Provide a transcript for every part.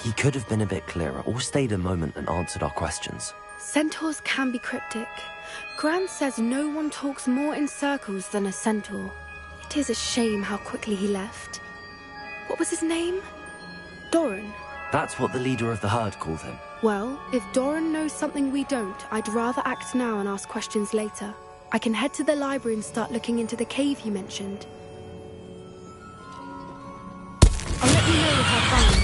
He could have been a bit clearer, or stayed a moment and answered our questions. Centaurs can be cryptic. Gran says no one talks more in circles than a centaur. It is a shame how quickly he left. What was his name? Doran. That's what the leader of the herd called him. Well, if Doran knows something we don't, I'd rather act now and ask questions later. I can head to the library and start looking into the cave you mentioned. I'll let you know if I find.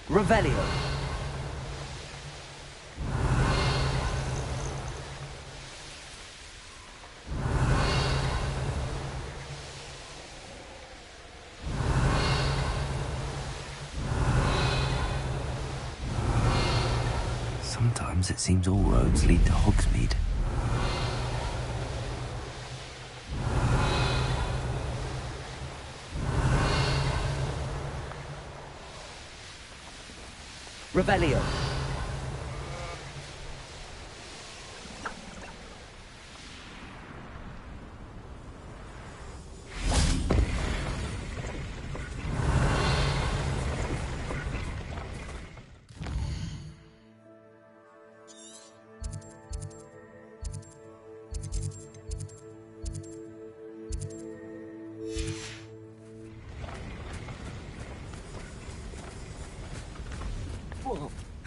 Revelio. Sometimes it seems all roads lead to Hogsmeade. Revelio.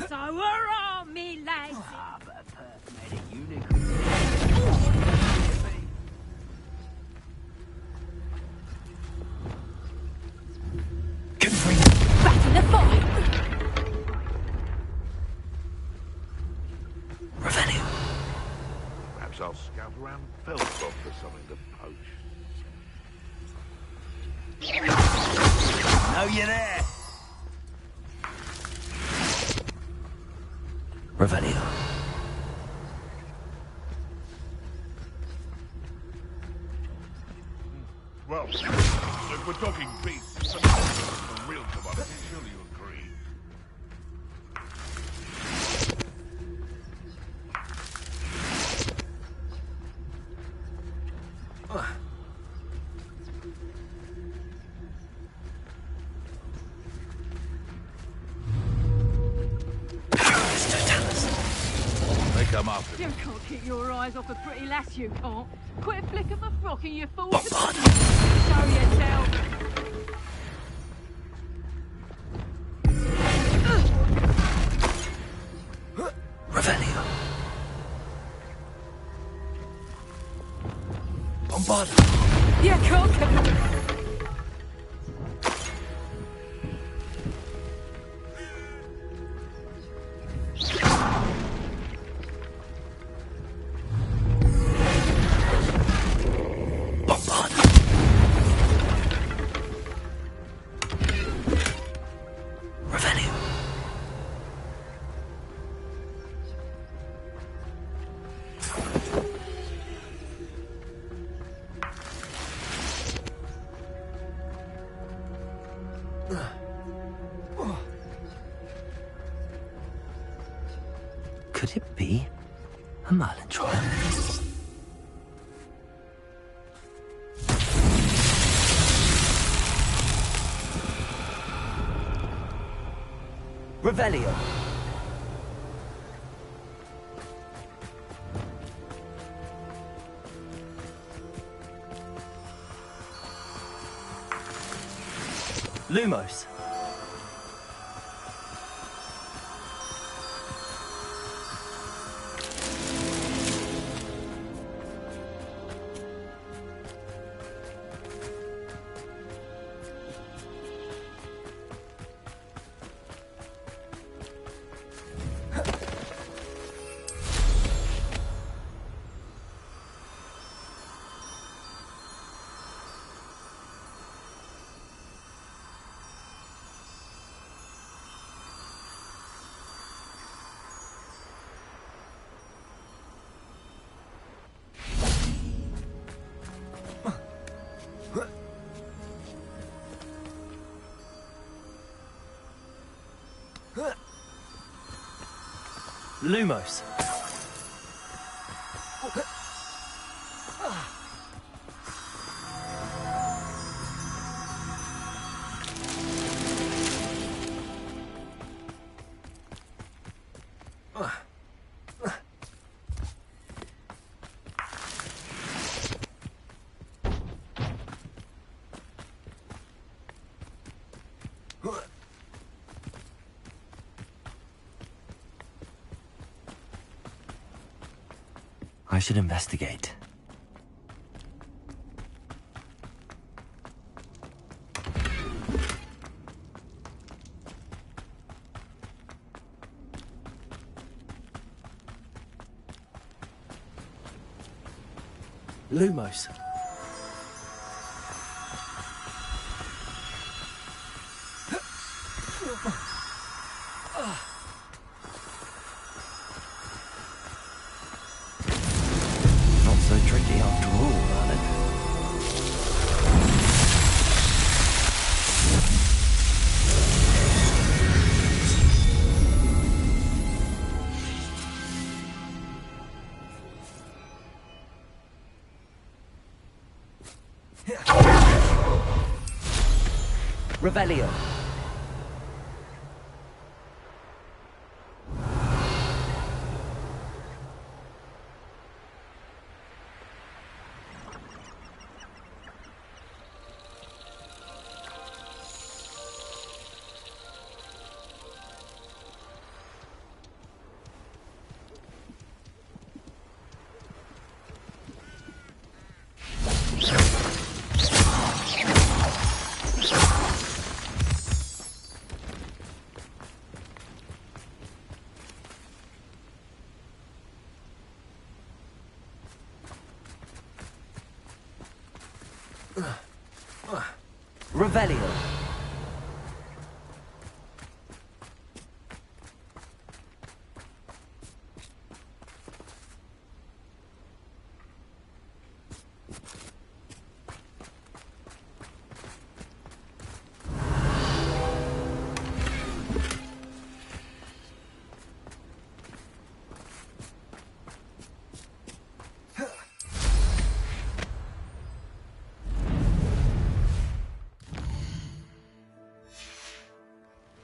So we're on, me lads. But a perf made a unicorn. Back in the fight. Revelio. Perhaps I'll scout around Feldcroft for something to poach. Know you there. Revelio. Well, if we're talking beasts, a real commodity, surely you agree. Come after You can't keep your eyes off a pretty lass, you can't. Quit a flick of a frock and you fall. Bombard. Show yourself. Revelio. Bombard. You can't come. Could it be a Merlin trial? Revelio. Lumos. Lumos. I should investigate. Lumos. Not so tricky after all, Merlin. Revelio. Revelio.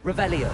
Revelio.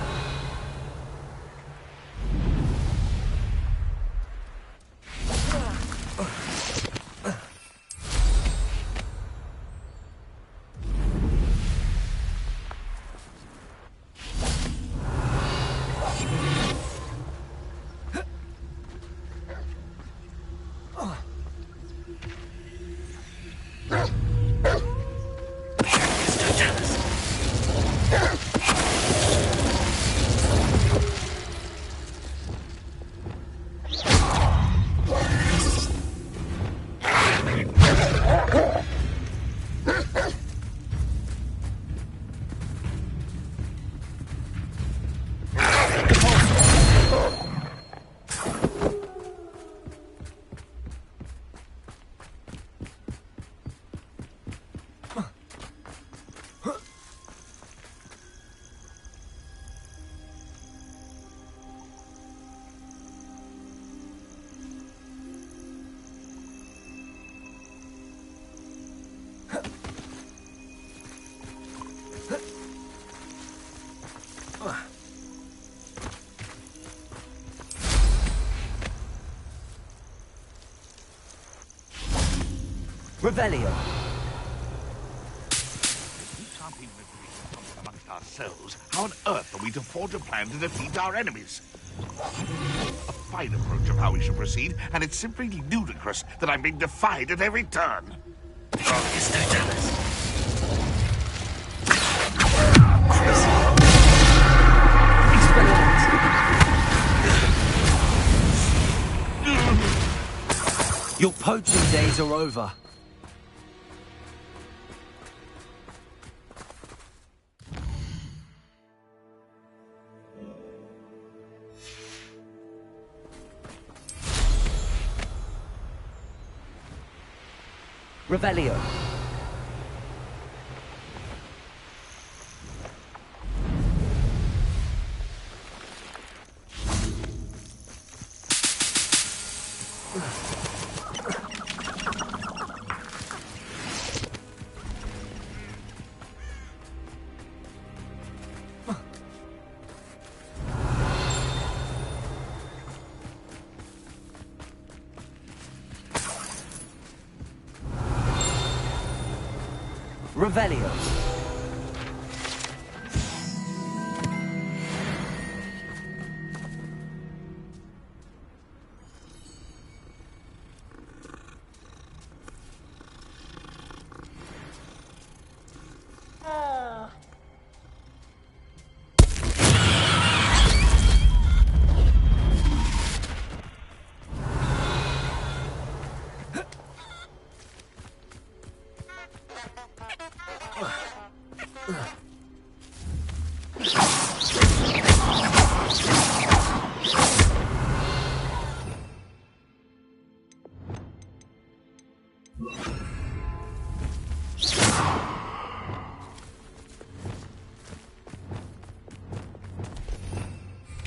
Revelio. We can't even agree amongst ourselves. How on earth are we to forge a plan to defeat our enemies? A fine approach of how we should proceed, and it's simply ludicrous that I'm being defied at every turn. Your poaching days are over. Revelio. Revelio.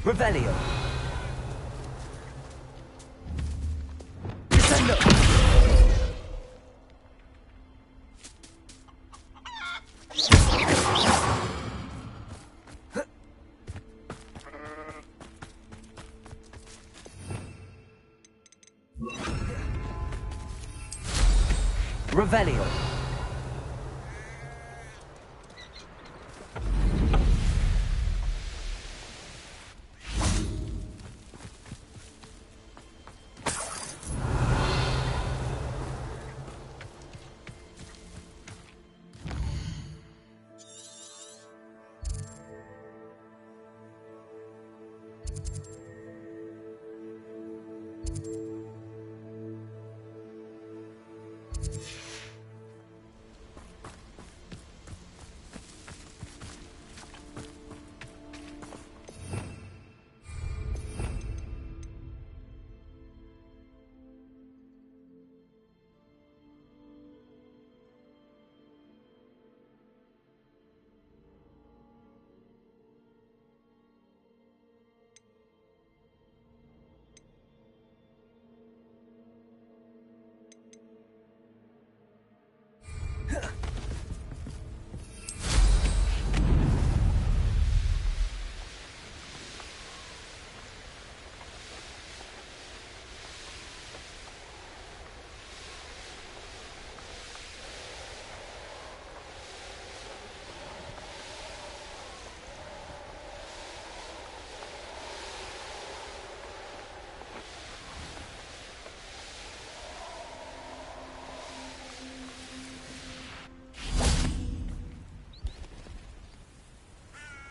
Revelio. Descendo. Revelio.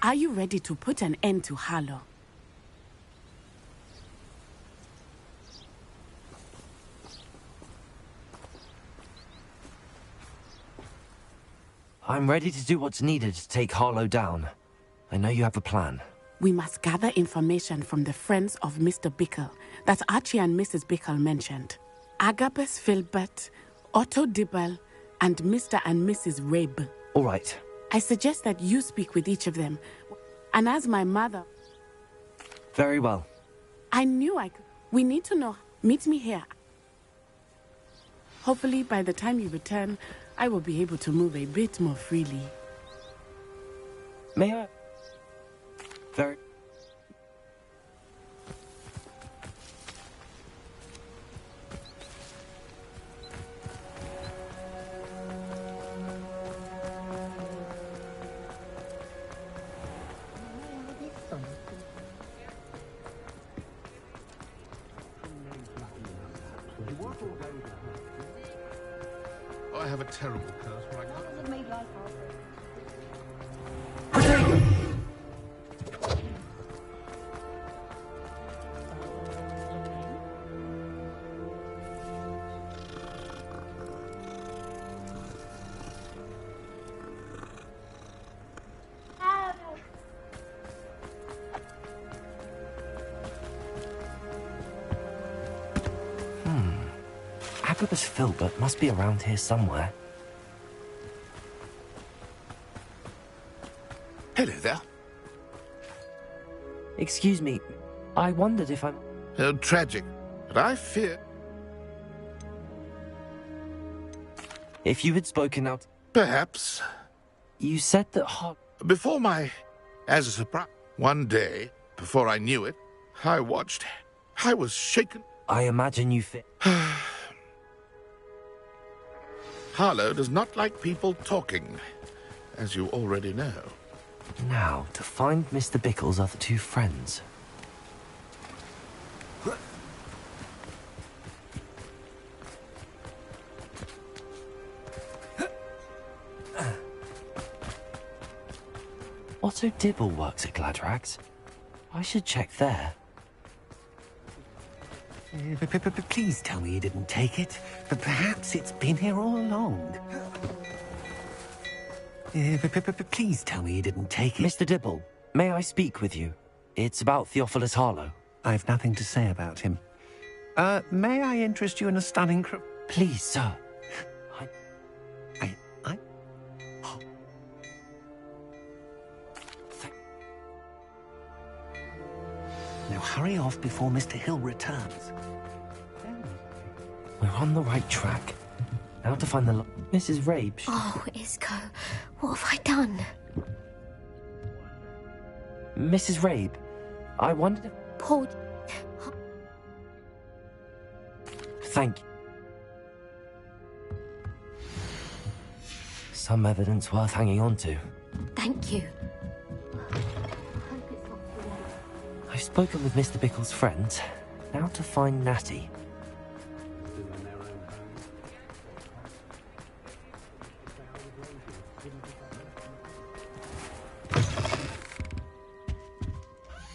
Are you ready to put an end to Harlow? I'm ready to do what's needed to take Harlow down. I know you have a plan. We must gather information from the friends of Mr. Bickle that Archie and Mrs. Bickle mentioned. Agabus Filbert, Otto Dibble, and Mr. and Mrs. Rabe. All right. I suggest that you speak with each of them. And as my mother... Very well. I knew I could. We need to know. Meet me here. Hopefully, by the time you return, I will be able to move a bit more freely. May I? Very... I have a terrible curse right now. Agabus Filbert must be around here somewhere. Hello there. Excuse me, I wondered if I'm... Tragic, but I fear... If you had spoken out... Perhaps. You said that Before my... As a surprise, one day, before I knew it, I watched. I was shaken. I imagine you fit... Harlow does not like people talking, as you already know. Now, to find Mr. Bickle's other two friends. Otto Dibble works at Gladrags. I should check there. Please tell me you didn't take it. But perhaps it's been here all along. Please tell me you didn't take it. Mr. Dibble, may I speak with you? It's about Theophilus Harlow. I've nothing to say about him. May I interest you in a stunning... Please, sir. Now hurry off before Mr. Hill returns. We're on the right track. Now to find the... Mrs. Rabe... Oh, Isco, what have I done? Mrs. Rabe, I wondered if... Paul... Thank you. Some evidence worth hanging on to. Thank you. I've spoken with Mr. Bickle's friends. Now to find Natty.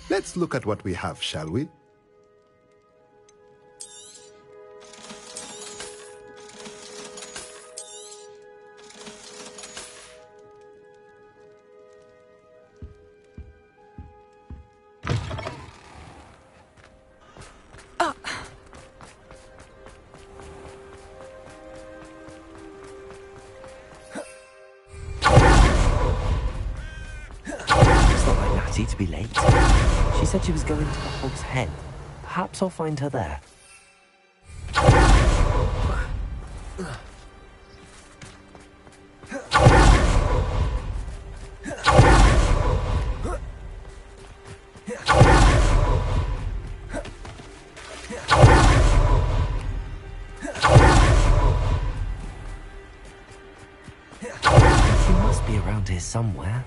Let's look at what we have, shall we? To be late. She said she was going to the Hog's Head. Perhaps I'll find her there. She must be around here somewhere.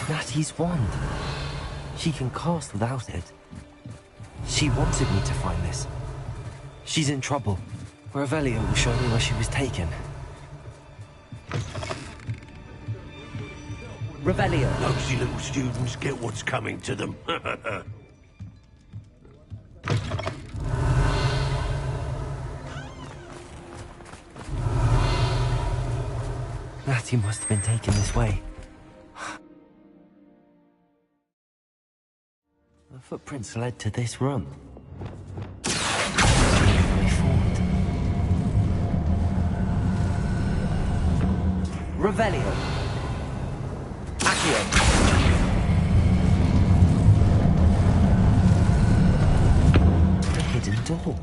Natty's wand. She can cast without it. She wanted me to find this. She's in trouble. Revelio will show me where she was taken. Revelio! Nosy little students get what's coming to them. Natty must have been taken this way. The footprints led to this room. Revelio. Accio. The hidden door.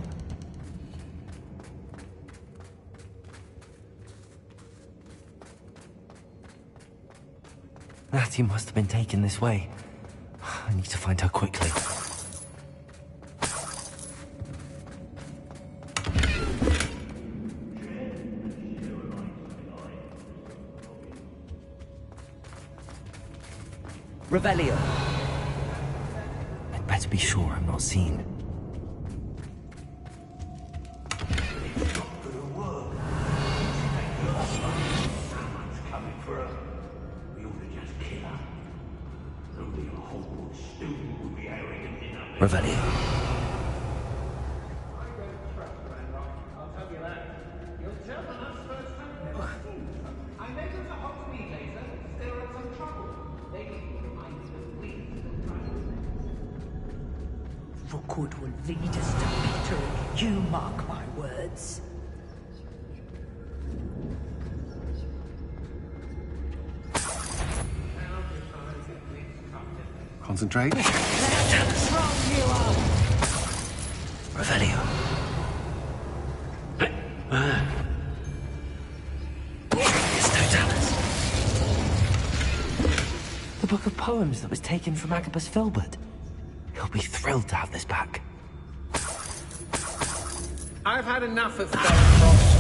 Natty must have been taken this way. I need to find her quickly. Revelio. I'd better be sure I'm not seen. Revelio. Rookwood will lead us to victory. You mark my words. Concentrate. Strong you are. Revelio. The book of poems that was taken from Agabus Filbert. He'll be thrilled to have this back. I've had enough of Frost.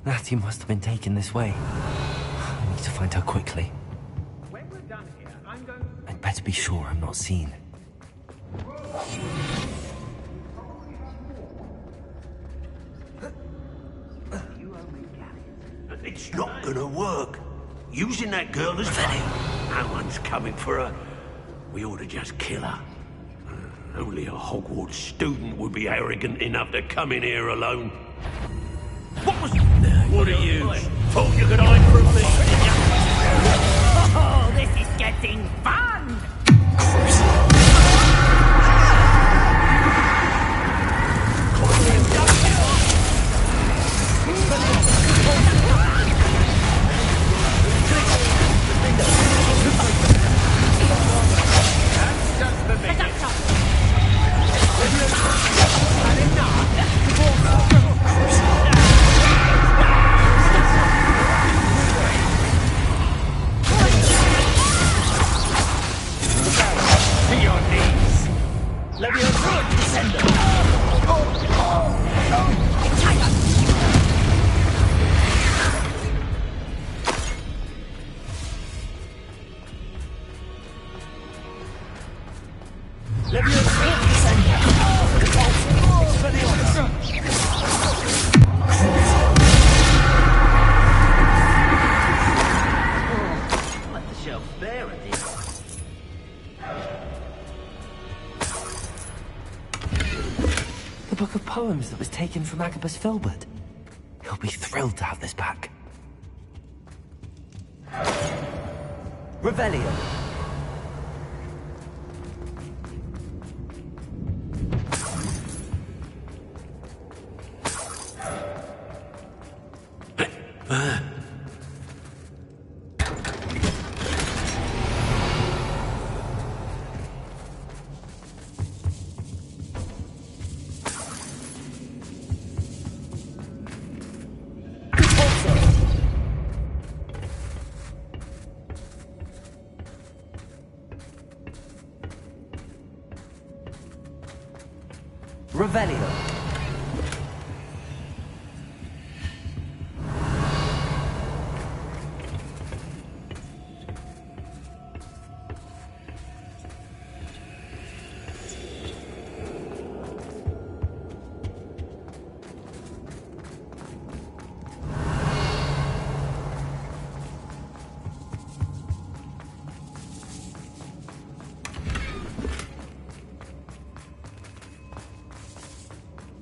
Natty must have been taken this way. I need to find her quickly. When we're done here, I'm going... I'd better be sure I'm not seen. It's not gonna work. Using that girl as bait. No one's coming for her. We ought to just kill her. Only a Hogwarts student would be arrogant enough to come in here alone. What was... What are you? Thought you could hide from me? Oh, this is getting fun! The book of poems that was taken from Agabus Filbert. He'll be thrilled to have this back. Revelio. Revelio.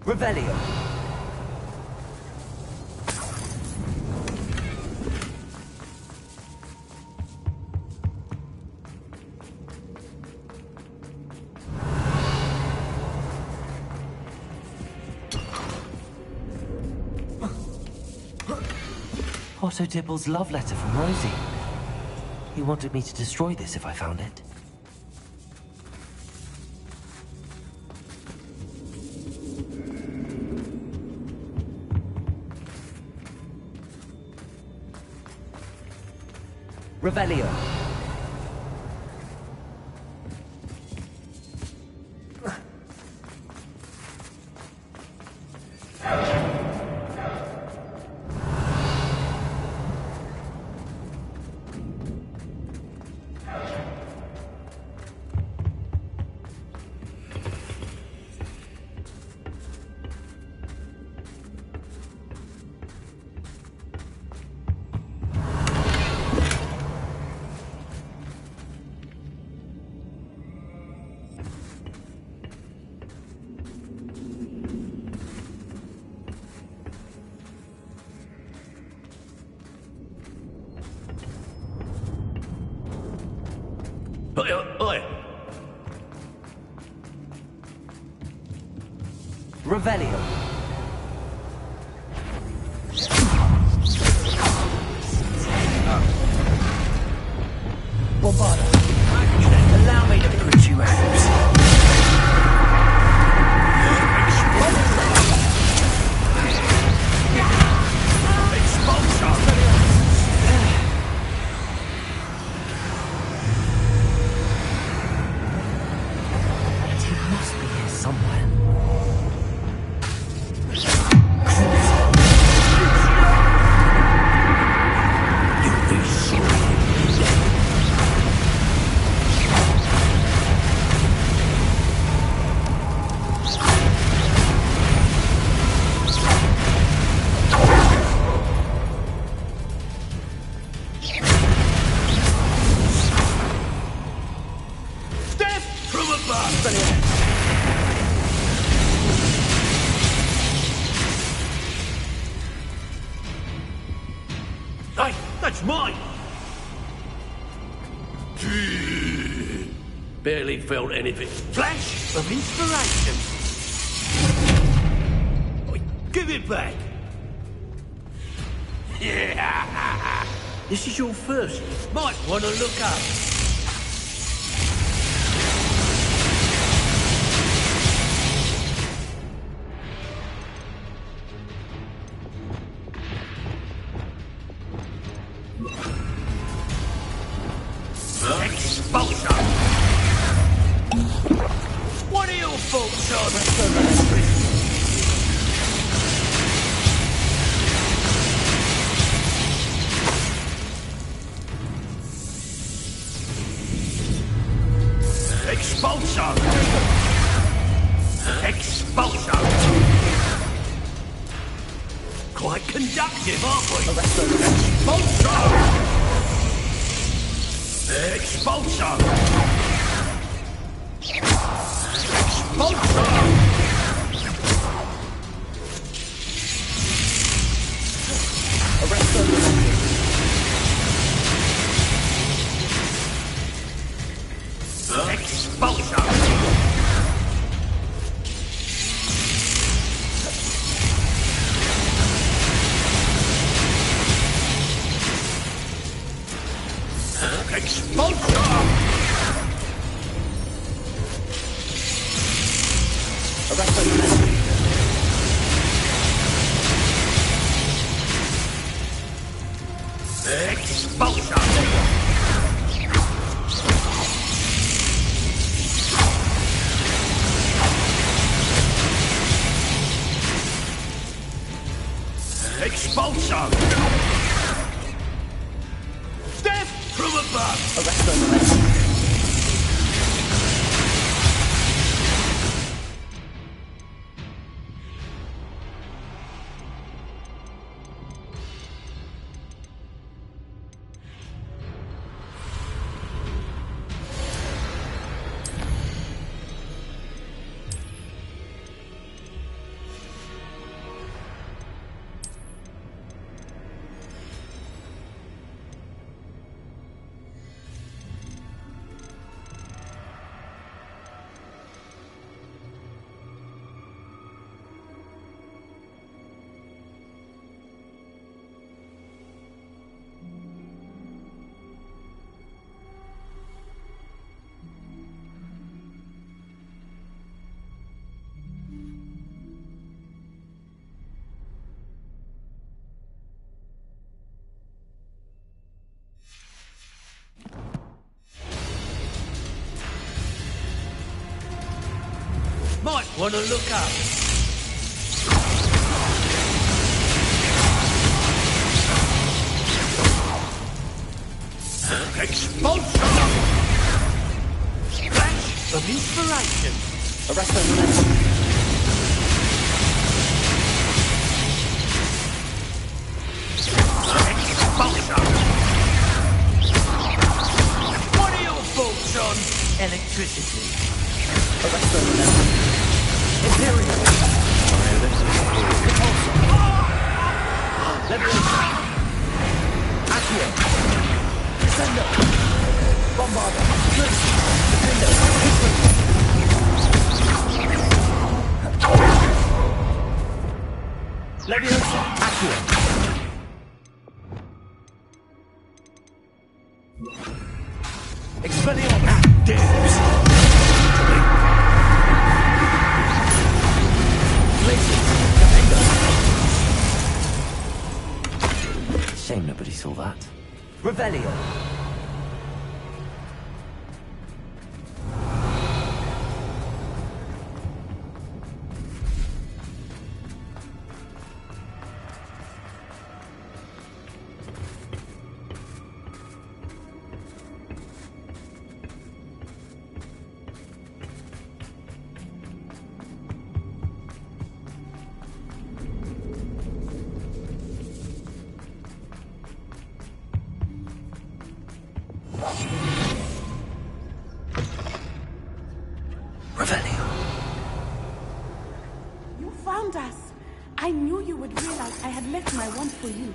Revelio. Otto Dibble's love letter from Rosie. He wanted me to destroy this if I found it. Revelio. Revelio. Bombarda. Allow me to put you out. He must be here somewhere. You'll be sorry. From above! Hey, that's mine! Barely felt anything. Flash of inspiration! Oi, give it back! Yeah. This is your first. Might want to look up. Expulsion! What are your thoughts on? Expulsion! Expulsion! Quite conductive, aren't we? Expulsion! Expulsion! Expulsion! Death from above! Might want to look up. Expulsion! Flash of inspiration! Expulsion! What are your thoughts on electricity? Imperial! Liberation! Accio! Descendo! Bombarda! Defender! Leviosa, Accio. Expelliarmus. Dibs. Shame nobody saw that. Revelio. You found us. I knew you would realize I had left my wand for you.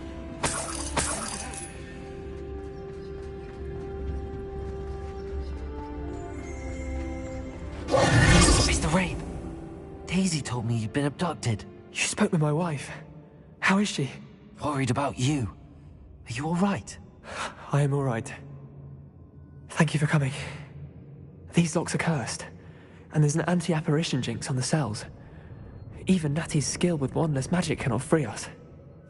Mr. Rape, Daisy told me you'd been abducted. You spoke with my wife. How is she? Worried about you. Are you all right? I am all right. Thank you for coming. These locks are cursed, and there's an anti-apparition jinx on the cells. Even Natty's skill with wandless magic cannot free us.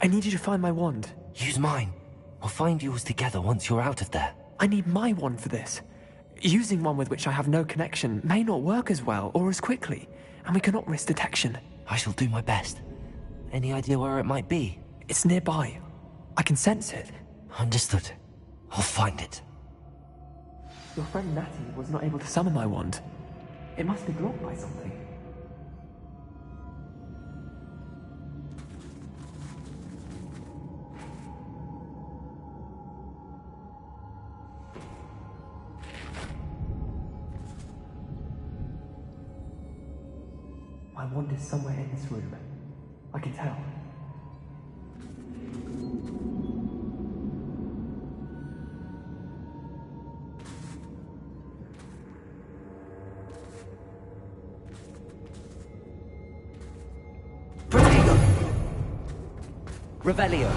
I need you to find my wand. Use mine. We'll find yours together once you're out of there. I need my wand for this. Using one with which I have no connection may not work as well or as quickly, and we cannot risk detection. I shall do my best. Any idea where it might be? It's nearby. I can sense it. Understood. I'll find it. Your friend Natty was not able to summon my wand. It must be blocked by something. My wand is somewhere in this room. I can tell. Revelio.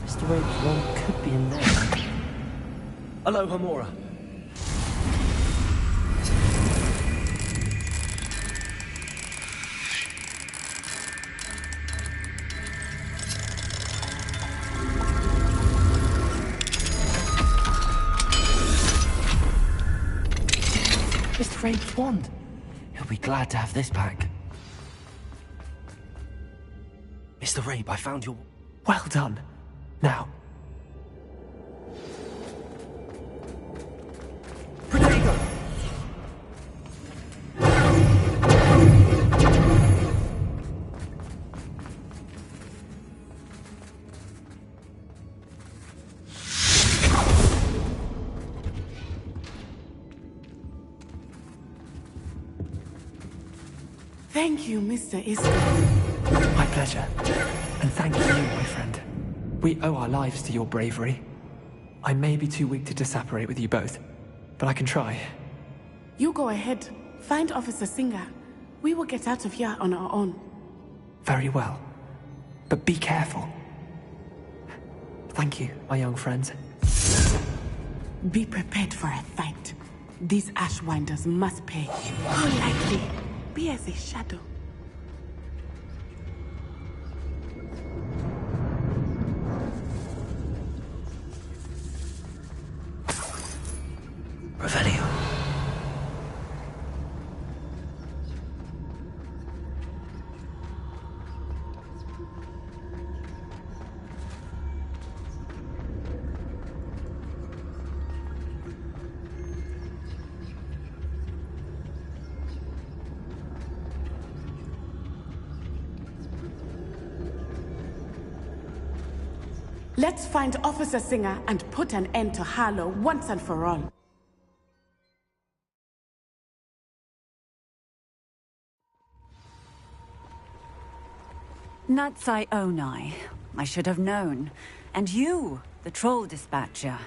Mr. Rape's wand could be in there. Hello, Hamora. Mr. Rape's wand. He'll be glad to have this back. Mr. Rape, I found your... Well done. Now. Protego! Thank you, Mr. Isco. My pleasure. And thank you, my friend. We owe our lives to your bravery. I may be too weak to disapparate with you both, but I can try. You go ahead. Find Officer Singer. We will get out of here on our own. Very well. But be careful. Thank you, my young friends. Be prepared for a fight. These Ashwinders must pay. How likely? Be as a shadow. Revelio. Let's find Officer Singer and put an end to Harlow once and for all. Natsai Onai. I should have known. And you, the troll dispatcher.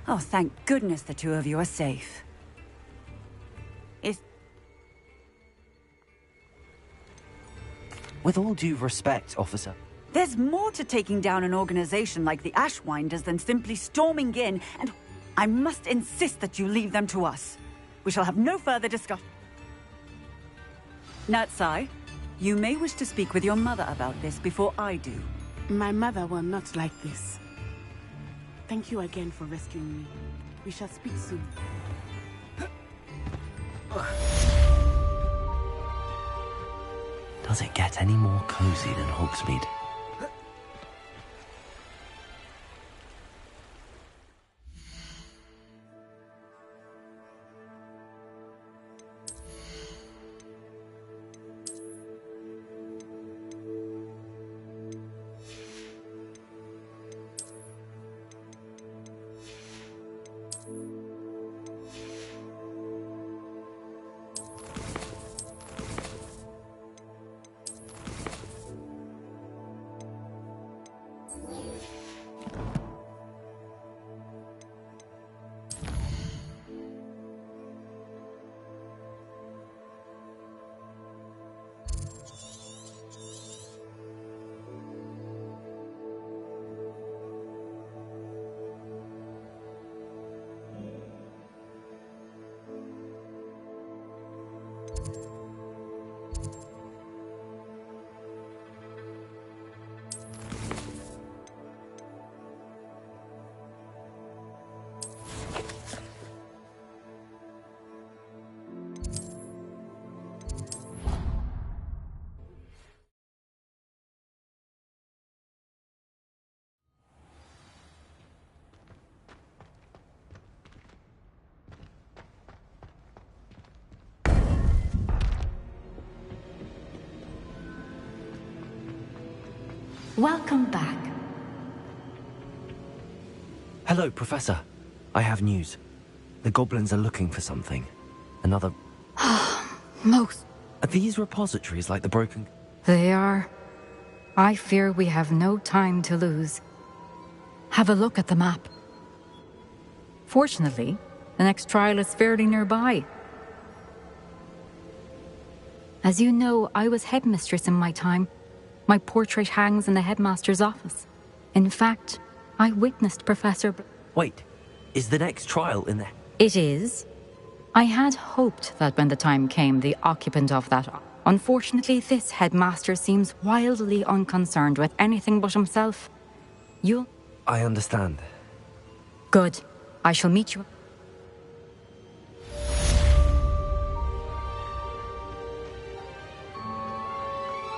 Oh, thank goodness the two of you are safe. With all due respect, officer. There's more to taking down an organization like the Ashwinders than simply storming in, and I must insist that you leave them to us. We shall have no further discussion. Natsai, you may wish to speak with your mother about this before I do. My mother will not like this. Thank you again for rescuing me. We shall speak soon. Does it get any more cozy than Hogsmeade? Welcome back. Hello, Professor. I have news. The goblins are looking for something. Another... Most. Are these repositories like the broken... They are. I fear we have no time to lose. Have a look at the map. Fortunately, the next trial is fairly nearby. As you know, I was headmistress in my time. My portrait hangs in the headmaster's office. In fact, I witnessed Professor... Wait, is the next trial in the... It is. I had hoped that when the time came, the occupant of that... Unfortunately, this headmaster seems wildly unconcerned with anything but himself. You'll... I understand. Good. I shall meet you...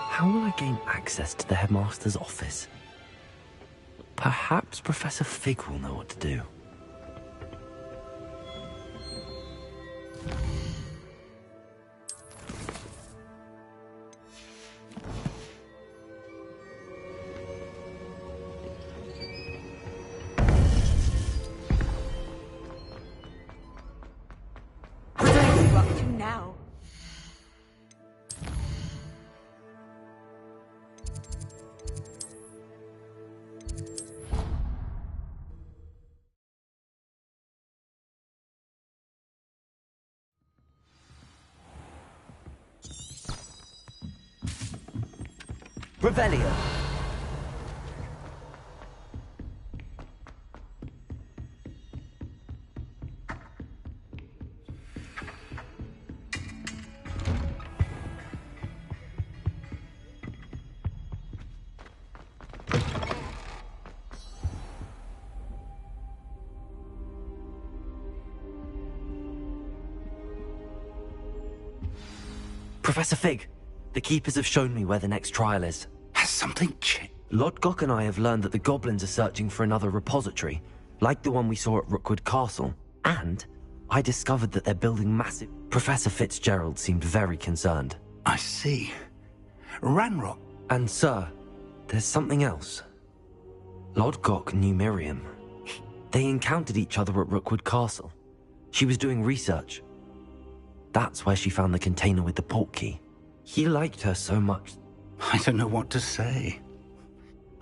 How will I gain access to the headmaster's office? Perhaps Professor Fig will know what to do. What are you up to now? Revelio! Professor Fig, the Keepers have shown me where the next trial is. Has something changed? Lodgok and I have learned that the goblins are searching for another repository, like the one we saw at Rookwood Castle. And I discovered that they're building massive... Professor Fitzgerald seemed very concerned. I see. Ranrock. And sir, there's something else. Lodgok knew Miriam. They encountered each other at Rookwood Castle. She was doing research. That's where she found the container with the portkey. He liked her so much. I don't know what to say.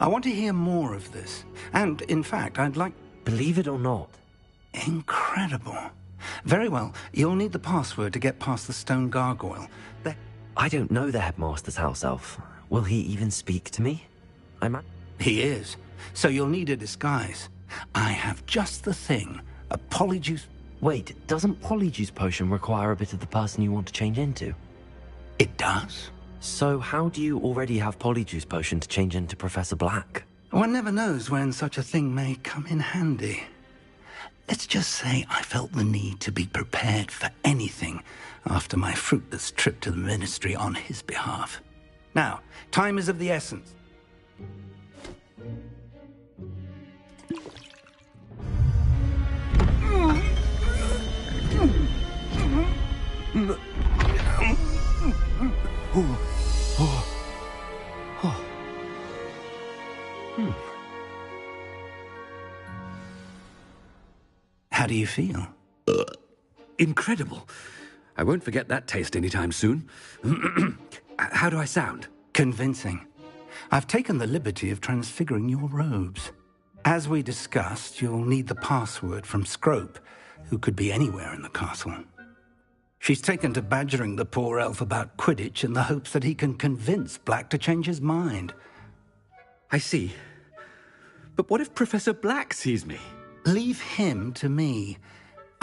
I want to hear more of this. And, in fact, I'd like... Believe it or not. Incredible. Very well. You'll need the password to get past the stone gargoyle. I don't know the headmaster's house elf. Will he even speak to me? He is. So you'll need a disguise. I have just the thing. A polyjuice... Wait, doesn't polyjuice potion require a bit of the person you want to change into? It does. So how do you already have polyjuice potion to change into Professor Black? One never knows when such a thing may come in handy. Let's just say I felt the need to be prepared for anything after my fruitless trip to the Ministry on his behalf. Now, time is of the essence. How do you feel? Incredible. I won't forget that taste anytime soon. How do I sound? Convincing. I've taken the liberty of transfiguring your robes. As we discussed, you'll need the password from Scrope, who could be anywhere in the castle. She's taken to badgering the poor elf about Quidditch in the hopes that he can convince Black to change his mind. I see. But what if Professor Black sees me? Leave him to me.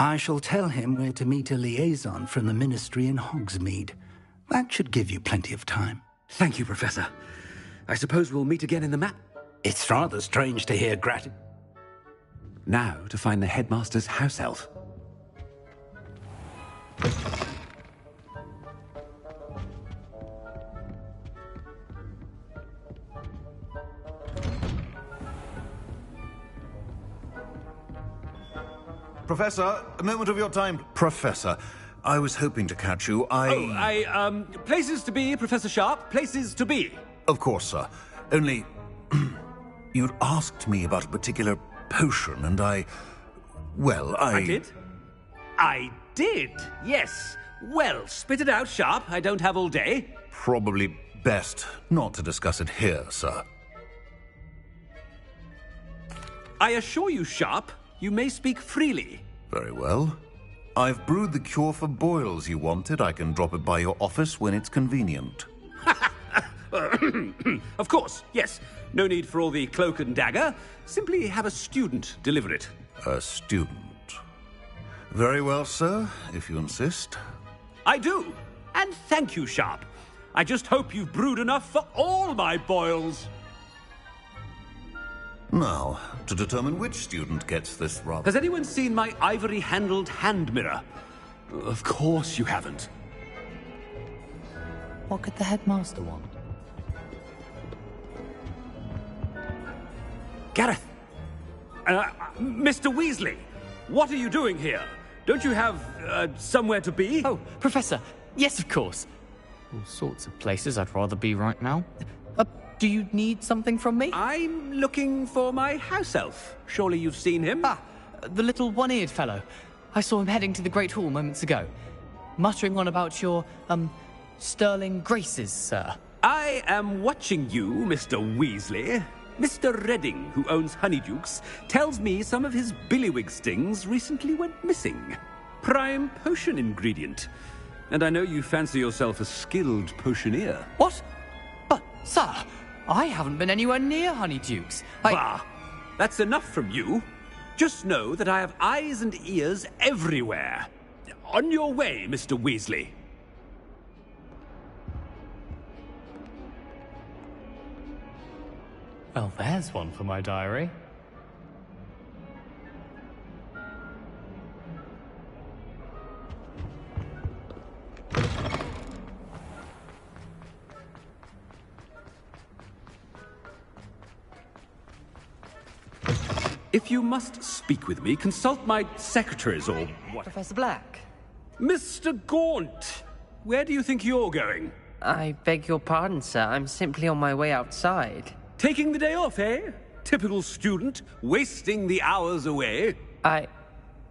I shall tell him where to meet a liaison from the Ministry in Hogsmeade. That should give you plenty of time. Thank you, Professor. I suppose we'll meet again in the map. It's rather strange to hear gratitude. Now to find the headmaster's house elf. Professor, a moment of your time. Professor, I was hoping to catch you. Places to be, Professor Sharp. Places to be. Of course, sir. Only, you'd asked me about a particular potion, and I did? I did, yes. Well, spit it out, Sharp. I don't have all day. Probably best not to discuss it here, sir. I assure you, Sharp, you may speak freely. Very well. I've brewed the cure for boils you wanted. I can drop it by your office when it's convenient. Of course, yes. No need for all the cloak and dagger. Simply have a student deliver it. A student? Very well, sir, if you insist. I do. And thank you, Sharp. I just hope you've brewed enough for all my boils. Now, to determine which student gets this rather... Has anyone seen my ivory-handled hand mirror? Of course you haven't. What could the headmaster want? Gareth! Mr. Weasley, what are you doing here? Don't you have, somewhere to be? Oh, Professor, yes, of course. All sorts of places I'd rather be right now. Do you need something from me? I'm looking for my house elf. Surely you've seen him? Ah, the little one-eared fellow. I saw him heading to the Great Hall moments ago, muttering on about your, sterling graces, sir. I am watching you, Mr. Weasley. Mr. Redding, who owns Honeydukes, tells me some of his billywig stings recently went missing. Prime potion ingredient. And I know you fancy yourself a skilled potioneer. What? But, sir, I haven't been anywhere near Honeydukes. Bah! That's enough from you. Just know that I have eyes and ears everywhere. On your way, Mr. Weasley. Well, there's one for my diary. If you must speak with me, consult my secretaries or what... Professor Black. Mr. Gaunt! Where do you think you're going? I beg your pardon, sir. I'm simply on my way outside. Taking the day off, eh? Typical student, wasting the hours away. I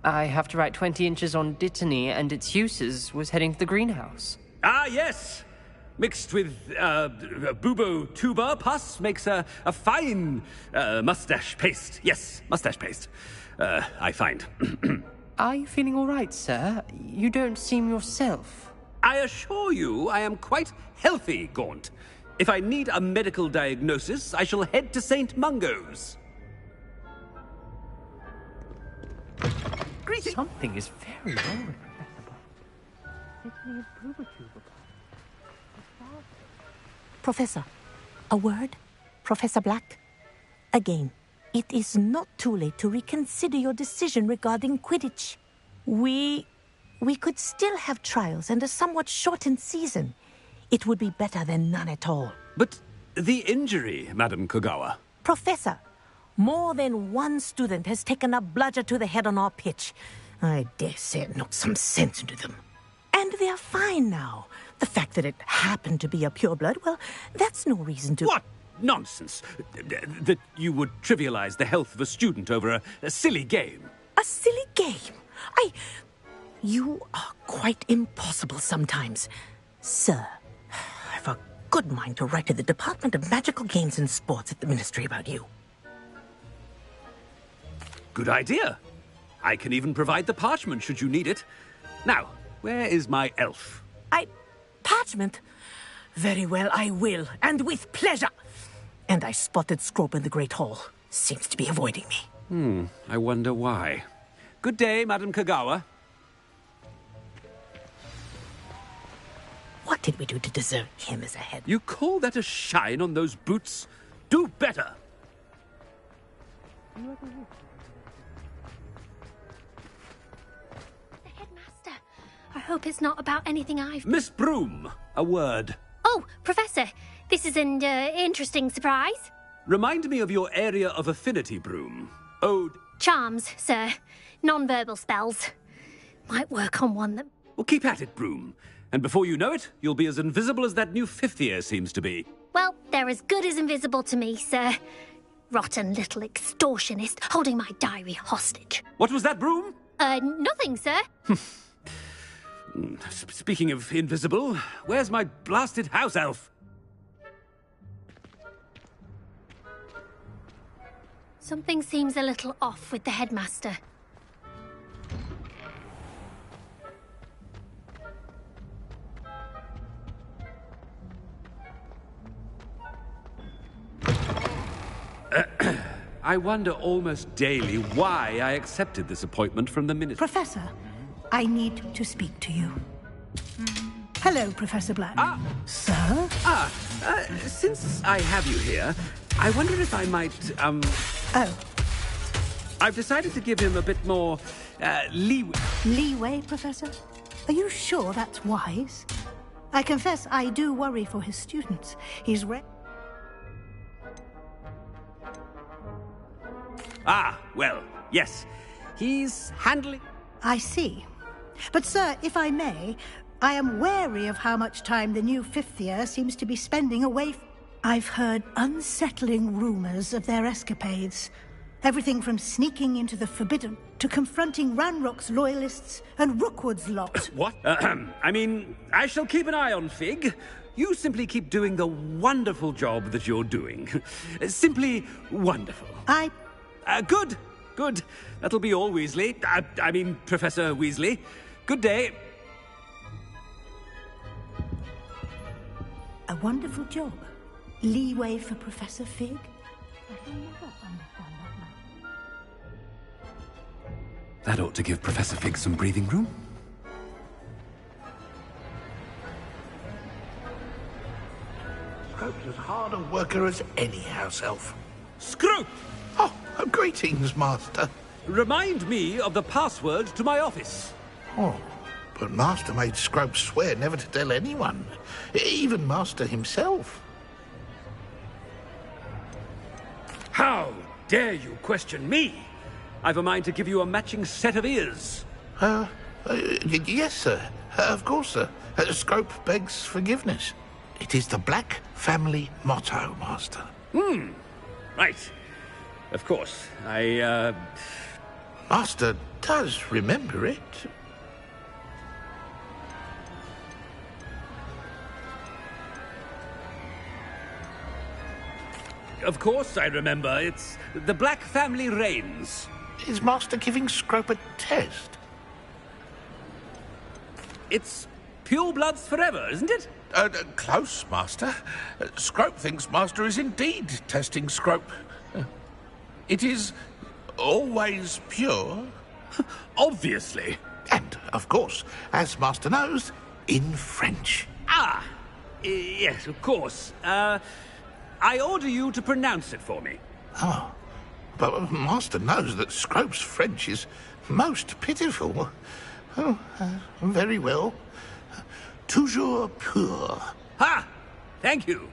have to write 20 inches on Dittany and its uses. Was heading to the greenhouse. Ah, yes! Mixed with bubo tuber pus makes a fine mustache paste. Yes, mustache paste. I find. Are you feeling all right, sir? You don't seem yourself. I assure you I am quite healthy, Gaunt. If I need a medical diagnosis, I shall head to St. Mungo's. Something is very wrong with Professor, a word? Professor Black? Again, it is not too late to reconsider your decision regarding Quidditch. We could still have trials and a somewhat shortened season. It would be better than none at all. But the injury, Madam Kogawa. Professor, more than one student has taken a bludger to the head on our pitch. I dare say it knocked some sense into them. And they are fine now. The fact that it happened to be a pureblood, well, that's no reason to... What nonsense! That you would trivialize the health of a student over a silly game. A silly game? You are quite impossible sometimes. Sir, I've a good mind to write to the Department of Magical Games and Sports at the Ministry about you. Good idea. I can even provide the parchment should you need it. Now, where is my elf? Parchment? Very well, I will, and with pleasure. And I spotted Scrope in the Great Hall. Seems to be avoiding me. I wonder why. Good day, Madam Kogawa. What did we do to deserve him as a head? You call that a shine on those boots? Do better! I hope it's not about anything I've... Miss Broom, a word. Oh, Professor, this is an interesting surprise. Remind me of your area of affinity, Broom. Ode... Charms, sir. Non-verbal spells. Might work on one that... Well, keep at it, Broom. And before you know it, you'll be as invisible as that new fifth year seems to be. Well, they're as good as invisible to me, sir. Rotten little extortionist holding my diary hostage. What was that, Broom? Nothing, sir. Speaking of invisible, where's my blasted house elf? Something seems a little off with the headmaster. I wonder almost daily why I accepted this appointment from the minister. Professor, I need to speak to you. Hello, Professor Black. Sir? Since I have you here, I wonder if I might, Oh. I've decided to give him a bit more, leeway. Leeway, Professor? Are you sure that's wise? I confess I do worry for his students. He's Well, yes. He's handling... I see. But, sir, if I may, I am wary of how much time the new fifth year seems to be spending away I've heard unsettling rumors of their escapades. Everything from sneaking into the Forbidden to confronting Ranrock's loyalists and Rookwood's lot. What? I mean, I shall keep an eye on Fig. You simply keep doing the wonderful job that you're doing. Simply wonderful. Good. Good. That'll be all, Weasley. I mean, Professor Weasley. Good day. A wonderful job. Leeway for Professor Fig? That ought to give Professor Fig some breathing room. Scrope's as hard a worker as any house elf. Scrope! Oh, greetings, Master. Remind me of the password to my office. Oh, but Master made Scrope swear never to tell anyone, even Master himself. How dare you question me? I've a mind to give you a matching set of ears. Yes, sir. Of course, sir. Scrope begs forgiveness. It is the Black family motto, Master. Right. Of course. Master does remember it. of course I remember. It's the Black family reigns. Is Master giving Scrope a test? It's pure bloods forever, isn't it? Close, Master. Scrope thinks Master is indeed testing Scrope. It is always pure. Obviously. And, of course, as Master knows, in French. Ah! Yes, of course. I order you to pronounce it for me. Oh. But Master knows that Scrope's French is most pitiful. Oh, very well. Toujours pur. Ha! Thank you.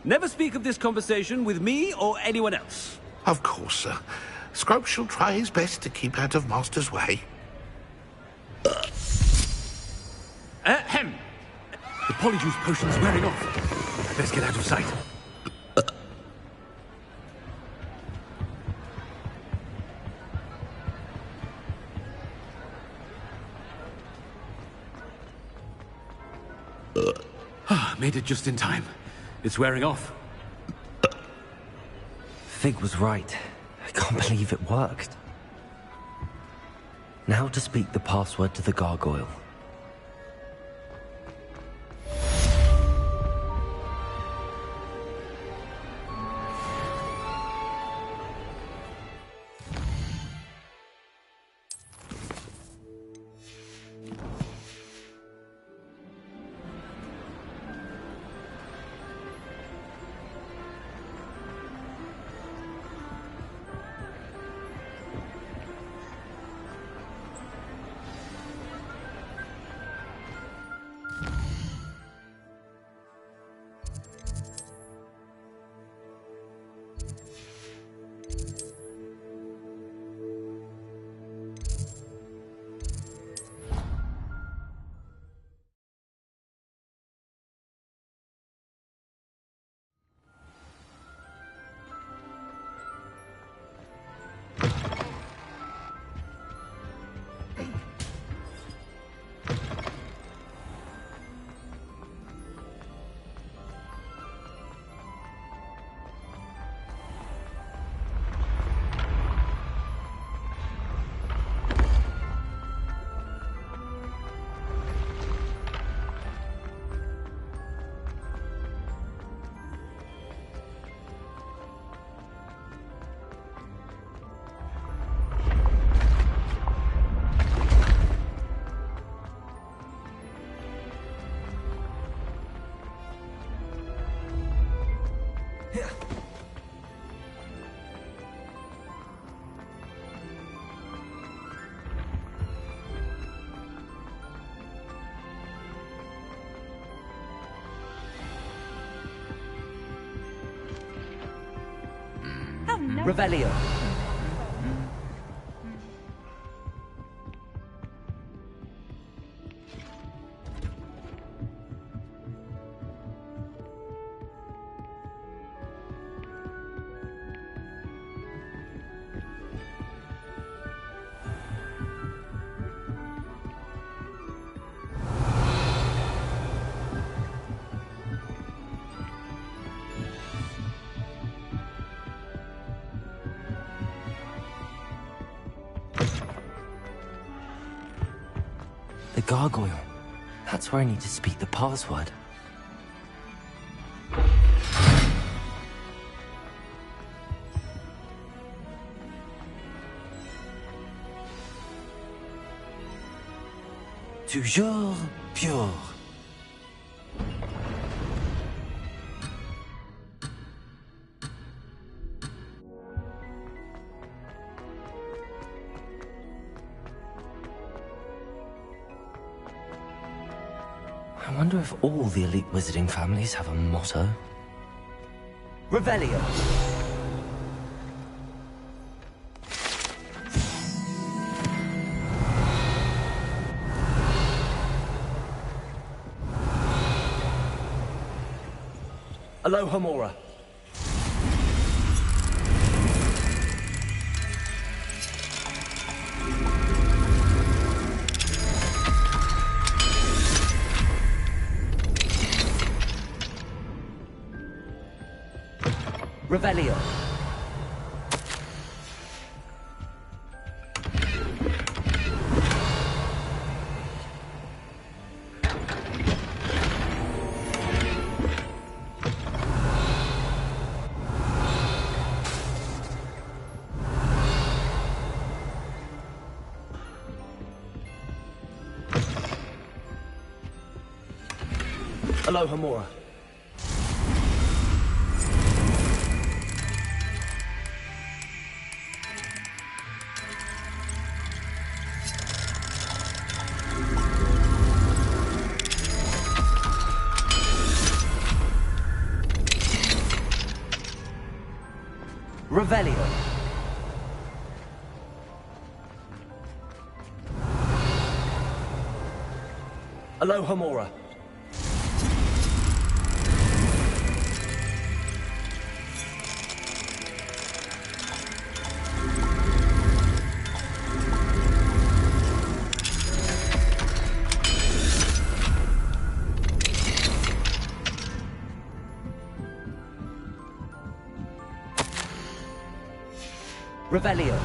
Never speak of this conversation with me or anyone else. Of course, sir. Scrope shall try his best to keep out of Master's way. Ahem. The polyjuice potion's wearing off. I'd best get out of sight. Made it just in time. It's wearing off. Fig was right. I can't believe it worked. Now to speak the password to the gargoyle. Revelio. The gargoyle. That's where I need to speak the password. Toujours pure. I wonder if all the elite wizarding families have a motto. Revelio. Alohomora. Revelio. Hello, Homura. Revelio. Hello, Homura. Revelio.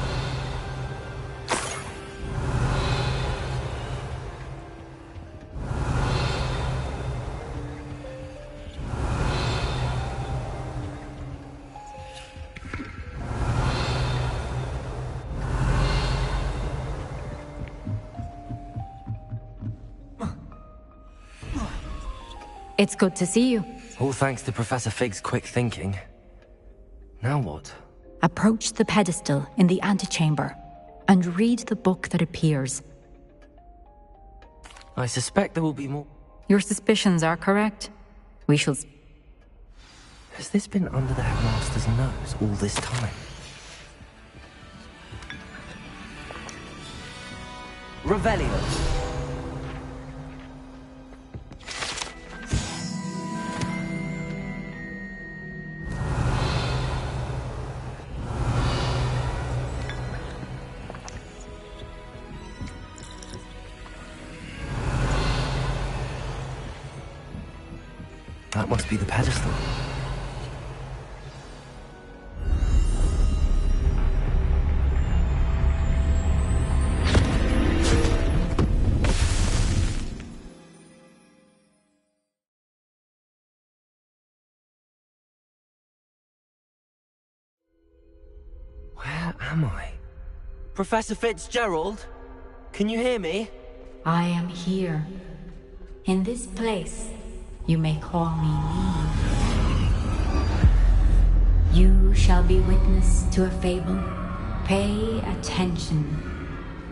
It's good to see you. All thanks to Professor Fig's quick thinking. Now what? Approach the pedestal in the antechamber and read the book that appears. I suspect there will be more. Your suspicions are correct. We shall... Has this been under the headmaster's nose all this time? Revelio. That must be the pedestal. Where am I? Professor Fitzgerald? Can you hear me? I am here. In this place, you may call me Neve. You shall be witness to a fable. Pay attention.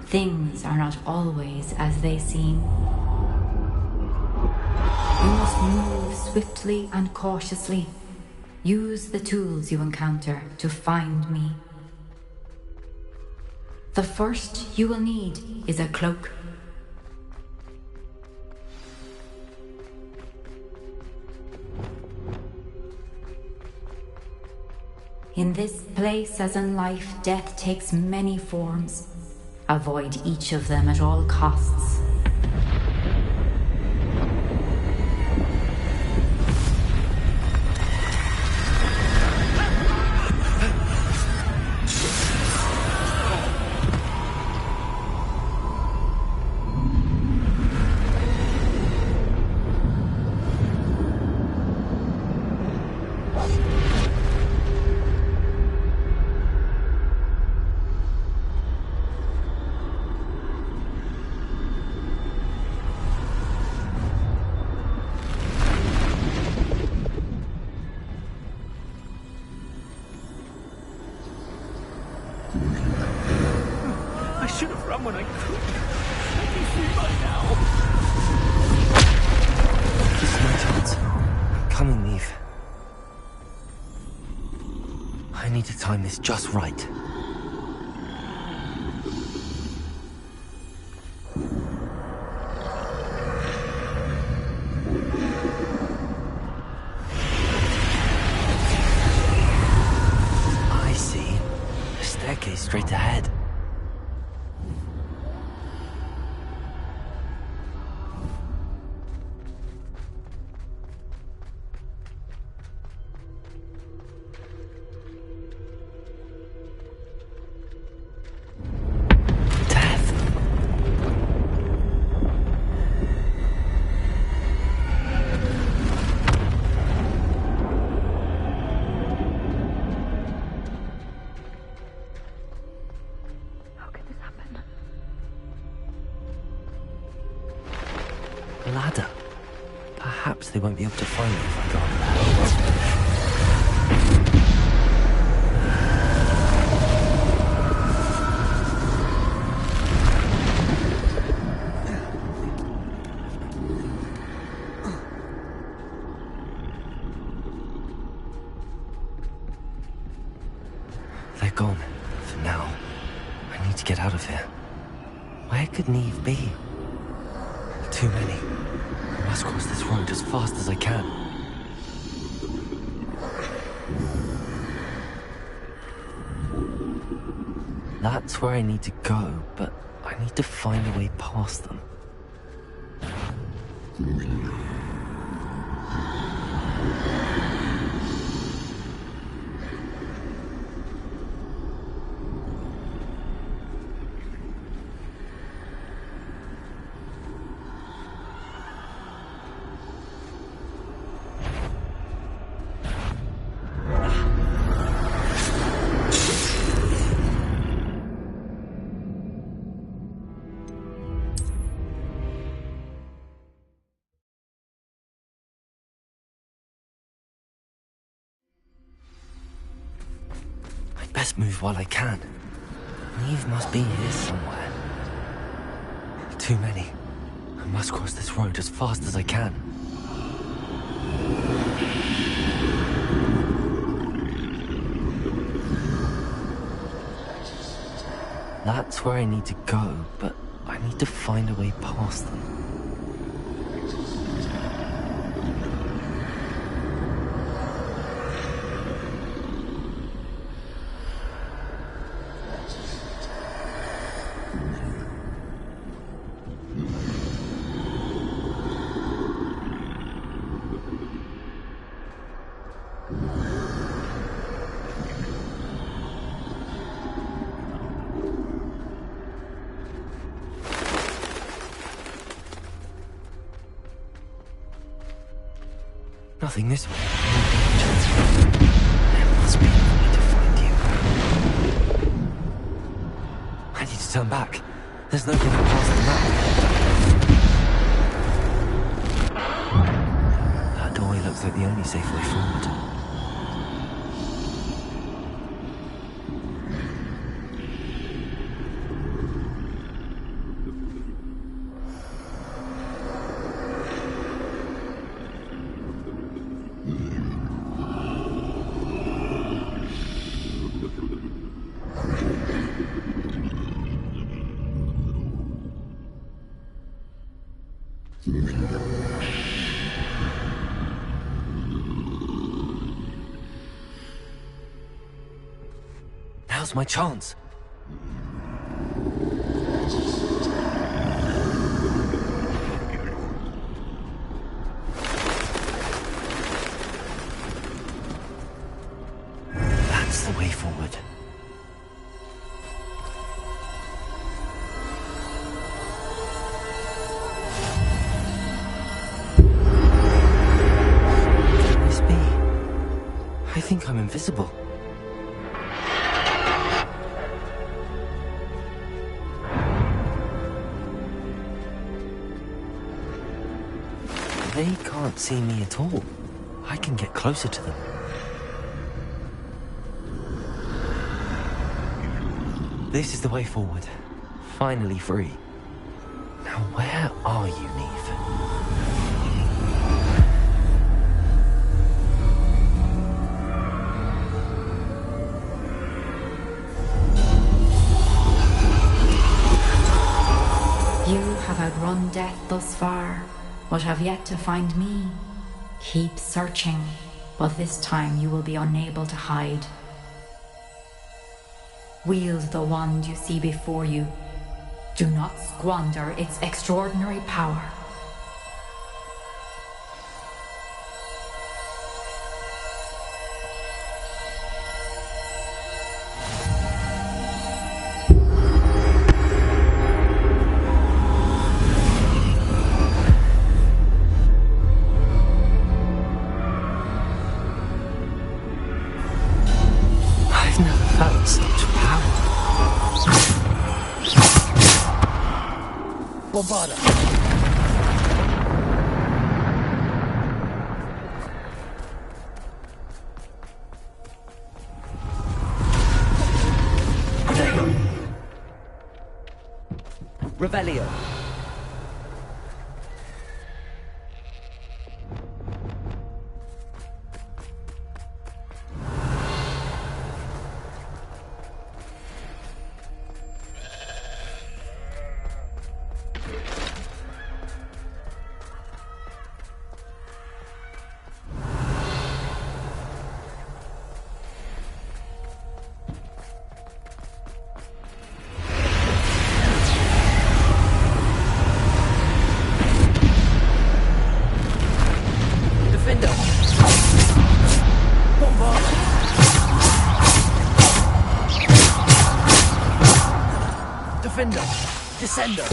Things are not always as they seem. You must move swiftly and cautiously. Use the tools you encounter to find me. The first you will need is a cloak. In this place, as in life, death takes many forms. Avoid each of them at all costs. I should have run when I could. I'd be free by now. This is my chance. Come on, Neve. I need to time this just right. I see. A staircase straight ahead. A ladder. Perhaps they won't be able to find me if I go up there. They're gone, for now. I need to get out of here. Where could Neve be? Too many. I must cross this road as fast as I can. That's where I need to go, but I need to find a way past them. Best move while I can. Neve must be here somewhere. Too many. I must cross this road as fast as I can. That's where I need to go, but I need to find a way past them. Nothing this way. There must be another way to find you. I need to turn back. There's no getting past the map. That doorway looks like the only safe way forward. Now's my chance. That's the way forward. Can this be? I think I'm invisible. They can't see me at all. I can get closer to them. This is the way forward. Finally free. Now where are you, Neve? You have outrun death thus far, but have yet to find me. Keep searching, but this time you will be unable to hide. Wield the wand you see before you. Do not squander its extraordinary power. I've never felt such power. Bombarda! Revelio. Defender! Descender!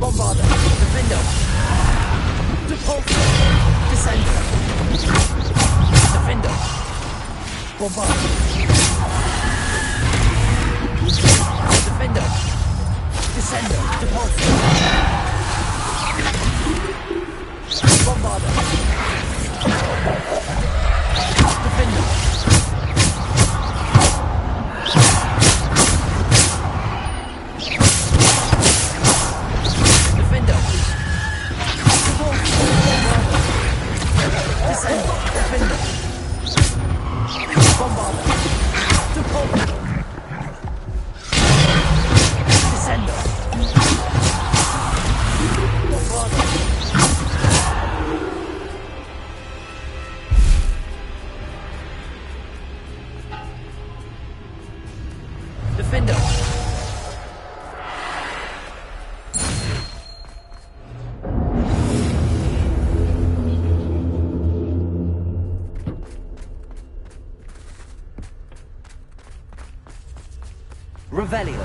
Bombarder! Defender! Depulsor! Descender! Defender! Bombarder! Defender! Descender! Depulsor! Bombarder! Defender! Defender! Descender! Defender! Bombarder! Depulsor! Descender! Bombarder! Defender! Revelio.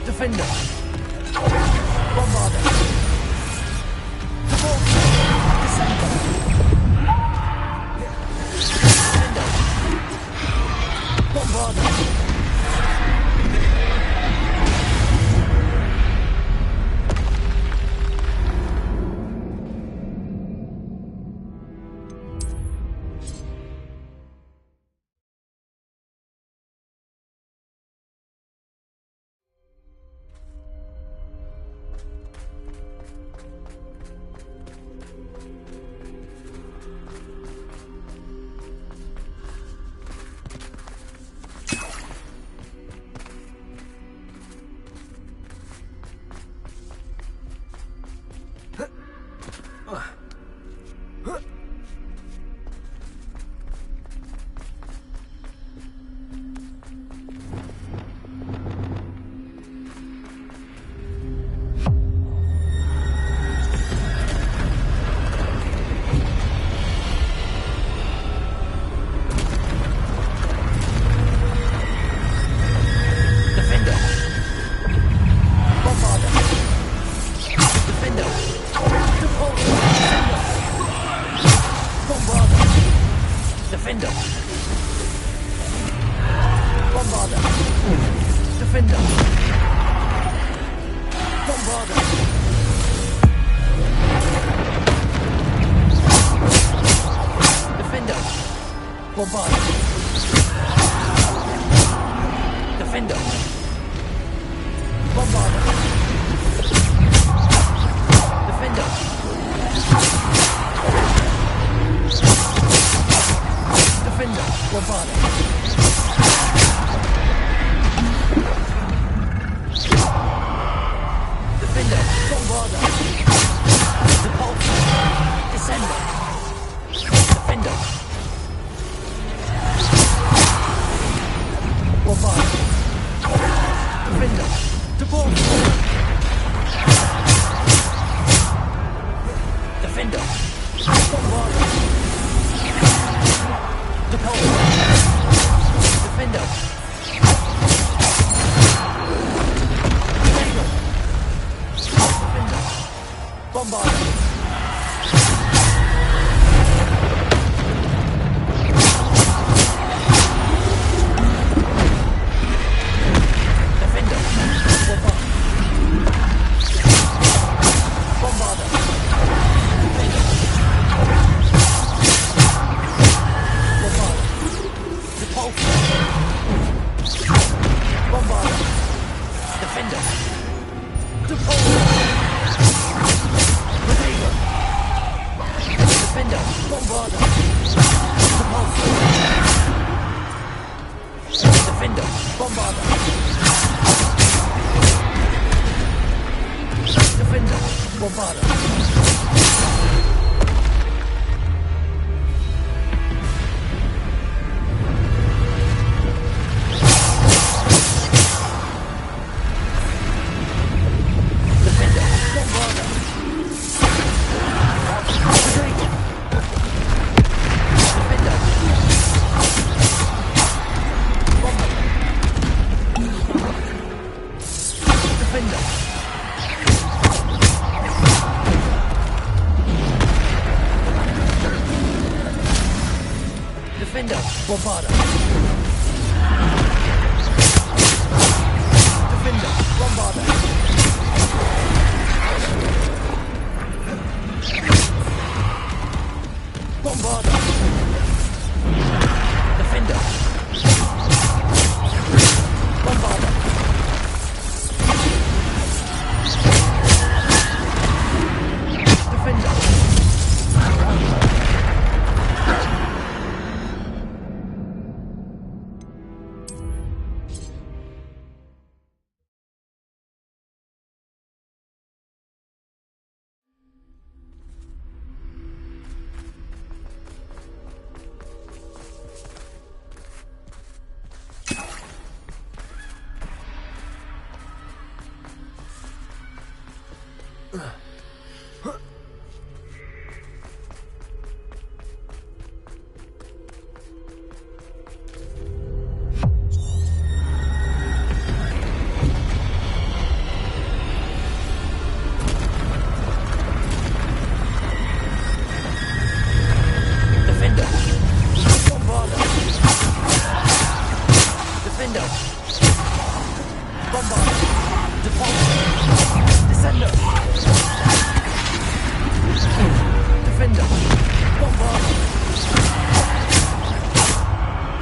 Defender! Bombarder! Descender! Defender! Bombarder! Defender! Bombarder! Defender! Bombarder! Defender! Bombarder! Defender. Bombarder. Defender. Defender. Bombarder. Defender. Bombarder. Repulsor. Descender. Defender. Bombarder. Defender. Deport. Defender. Bombarder. Deport. Defender. Defender. Bombarder. Defender, Bombarder. Defender, Bombarder. Bombarder.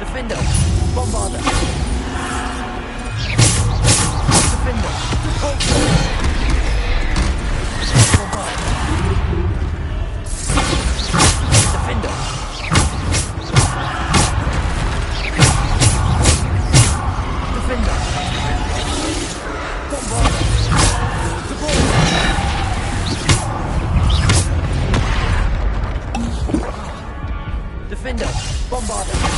Defender. Bombarder. Defender. Defender, Bombarder.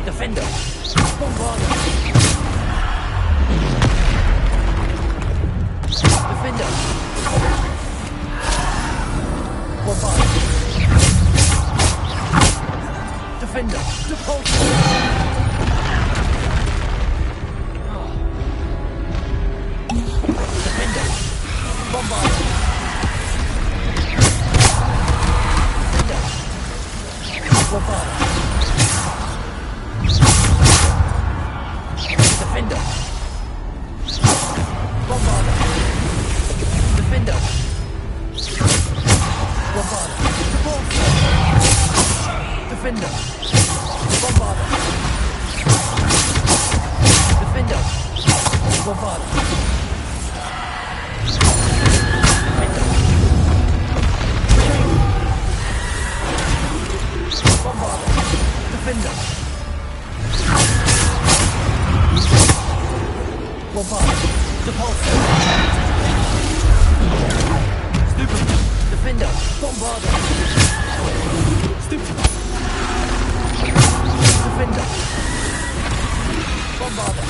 Defender! Bombarder! Defender! Bombarder! Defender! Repulsor! Defender! Bombarder! Bombarder! Defender! Bombarder! Defender! Bombarder! Defender! Bombarder! Defender! Bombarder! Bombarder! Defender! Bombarder! Repulsor! Stupid! Defender! Bombarder! Stupid! Defender! Bombarder!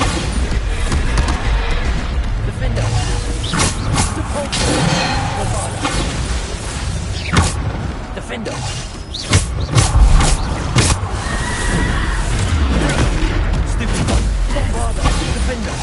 Defender! Repulsor! Bombarder! Defender! Stupid! Bombarder! Defender!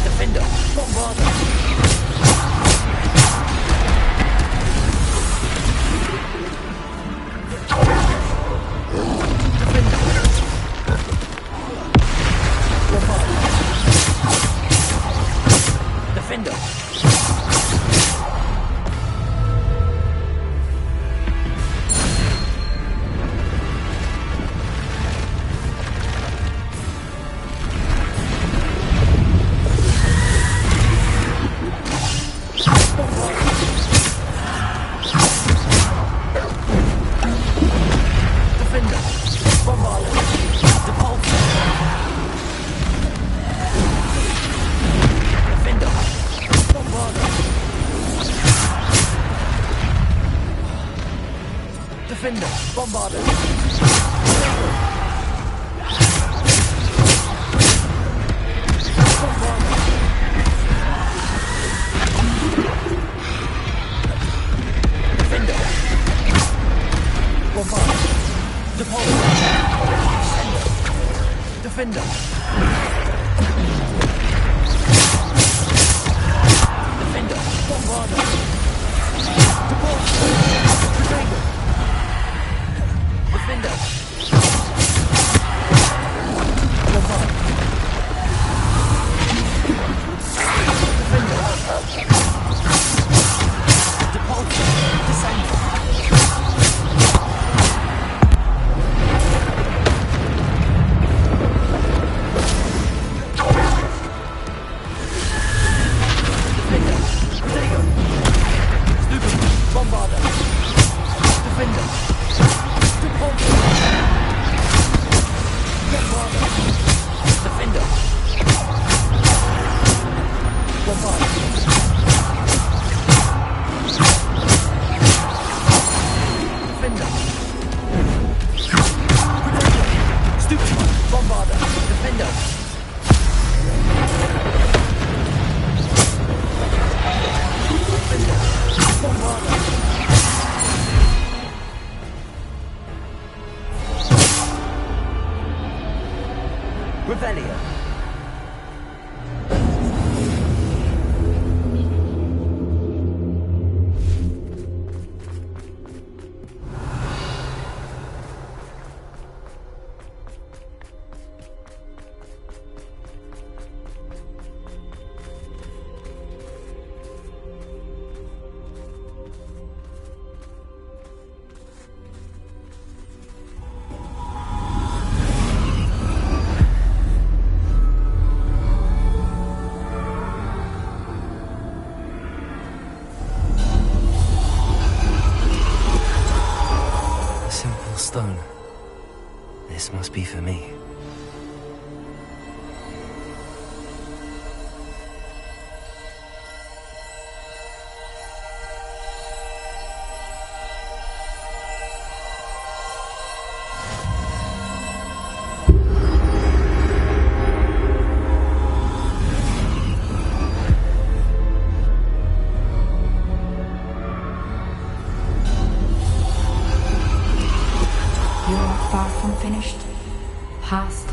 Defender! Bombarder! Defender! Bombarder! Defender! Defender! Bombarder! Defender!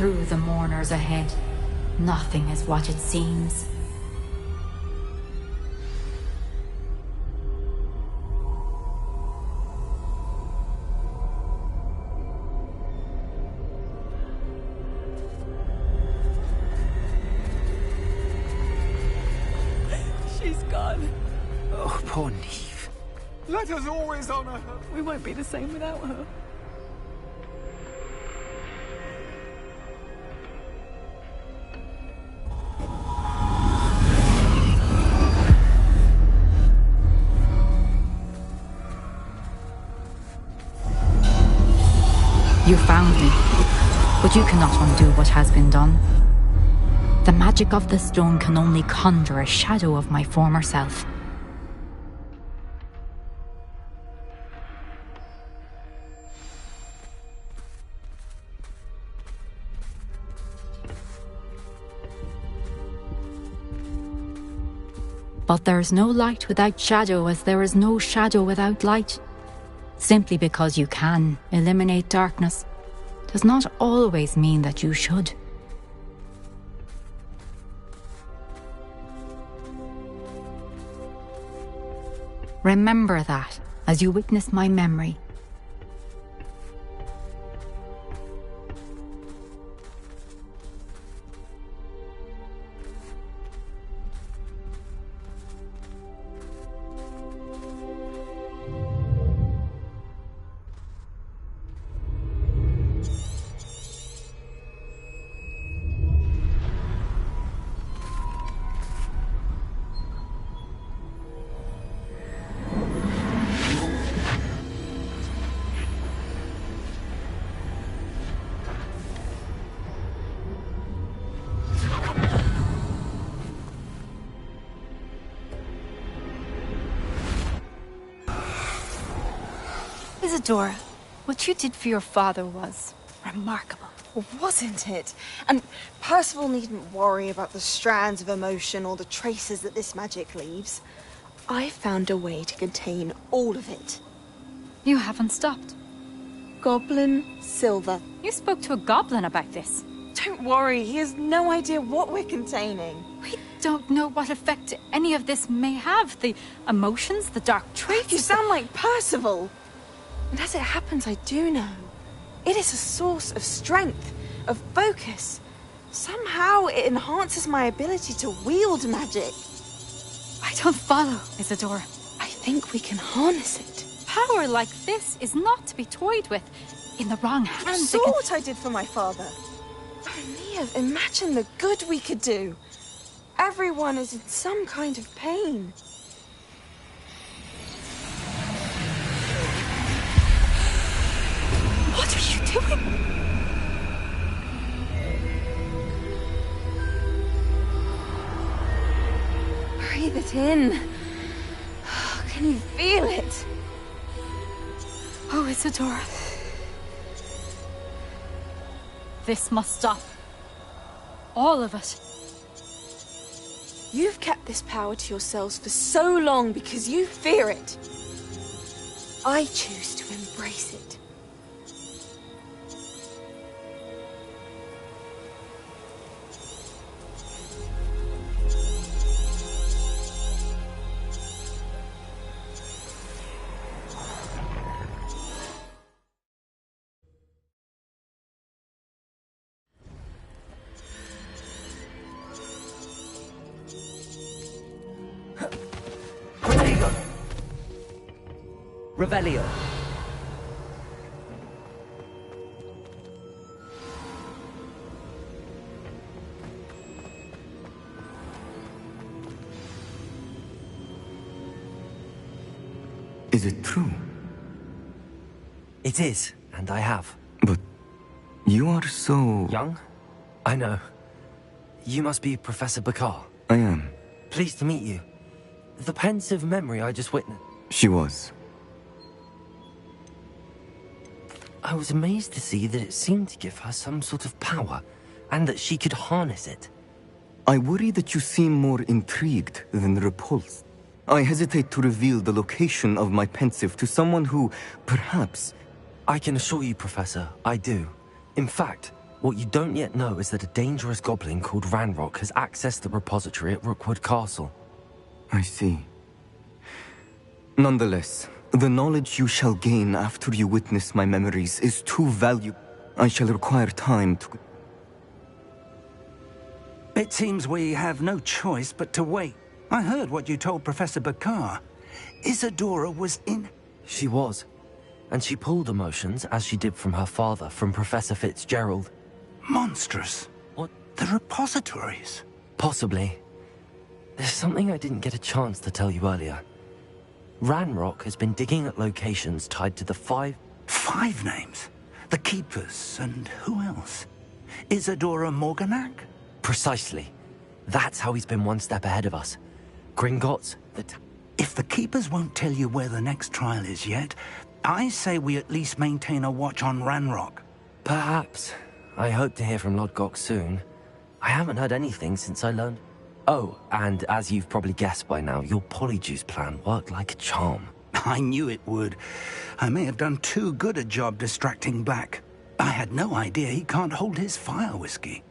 through the mourners ahead. Nothing is what it seems. She's gone. Oh, poor Neve. Let us always honor her. We won't be the same without her. You found me, but you cannot undo what has been done. The magic of the stone can only conjure a shadow of my former self. But there is no light without shadow, as there is no shadow without light. Simply because you can eliminate darkness does not always mean that you should. Remember that as you witness my memory. Isadora, what you did for your father was remarkable. Wasn't it? And Percival needn't worry about the strands of emotion or the traces that this magic leaves. I found a way to contain all of it. You haven't stopped. Goblin Silver. You spoke to a goblin about this. Don't worry, he has no idea what we're containing. We don't know what effect any of this may have. The emotions, the dark traits. You sound like Percival. And as it happens, I do know. It is a source of strength, of focus. Somehow it enhances my ability to wield magic. I don't follow, Isadora. I think we can harness it. Power like this is not to be toyed with. In the wrong hands, You saw what I did for my father. Oh, Nia, imagine the good we could do. Everyone is in some kind of pain. What are you doing? Breathe it in. Can you feel it? Oh, Isadora. This must stop. All of it. You've kept this power to yourselves for so long because you fear it. I choose to embrace it. Revelio. Is it true? It is, and I have. But you are so... Young? I know. You must be Professor Bakar. I am. Pleased to meet you. The pensive memory I just witnessed. She was. I was amazed to see that it seemed to give her some sort of power, and that she could harness it. I worry that you seem more intrigued than repulsed. I hesitate to reveal the location of my pensive to someone who, perhaps... I can assure you, Professor, I do. In fact, What you don't yet know is that a dangerous goblin called Ranrock has accessed the repository at Rookwood Castle. I see. Nonetheless, the knowledge you shall gain after you witness my memories is too valuable. I shall require time to... It seems we have no choice but to wait. I heard what you told Professor Bakar. Isadora was in... She was. And she pulled emotions, as she did from her father, from Professor Fitzgerald. Monstrous. What? The repositories. Possibly. There's something I didn't get a chance to tell you earlier. Ranrock has been digging at locations tied to the 5 names? The Keepers, and who else? Isadora Morganac? Precisely. That's how he's been one step ahead of us. Gringotts, If the Keepers won't tell you where the next trial is yet, I say we at least maintain a watch on Ranrock. Perhaps. I hope to hear from Lodgok soon. I haven't heard anything since I learned... Oh, and as you've probably guessed by now, your polyjuice plan worked like a charm. I knew it would. I may have done too good a job distracting Black. I had no idea he can't hold his fire whiskey.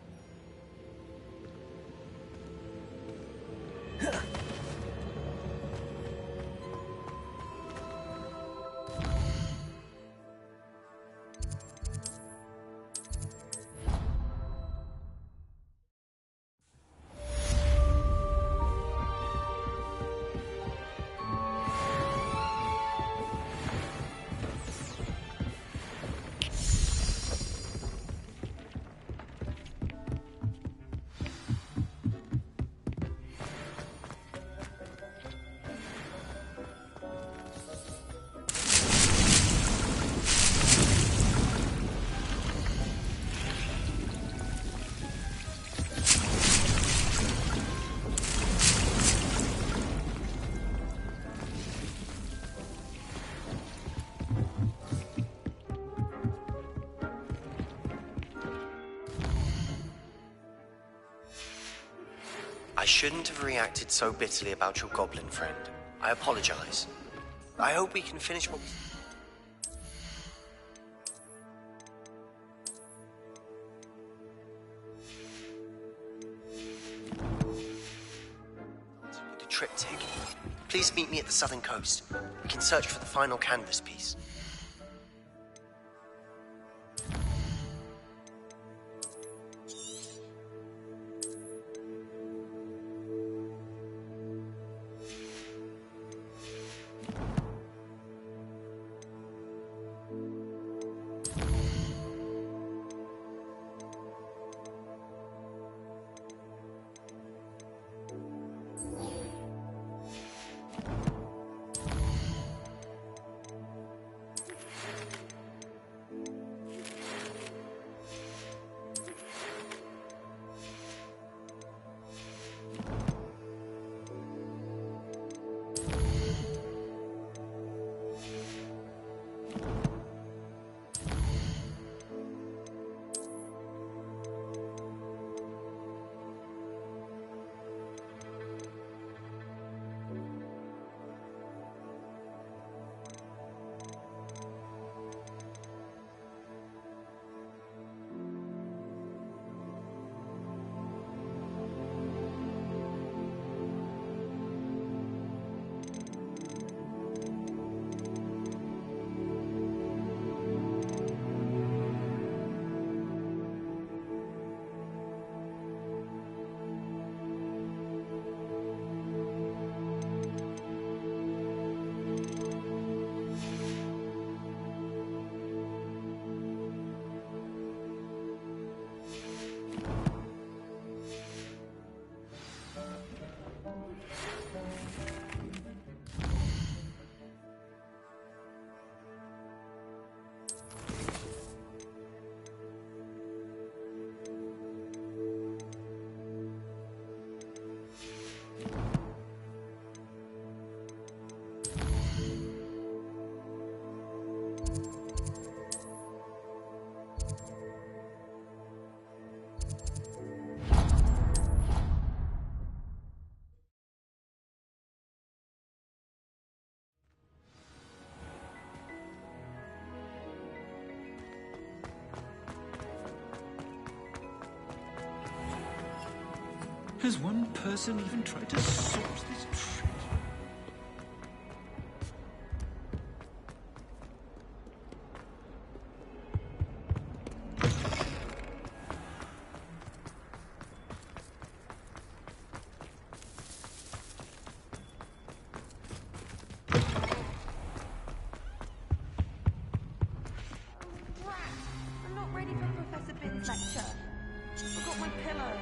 I shouldn't have reacted so bitterly about your goblin friend. I apologize. I hope we can finish what... With the triptych. Please meet me at the southern coast. We can search for the final canvas piece. Has one person even tried to source this treasure? I'm not ready for Professor Bin's lecture. I've got my pillow.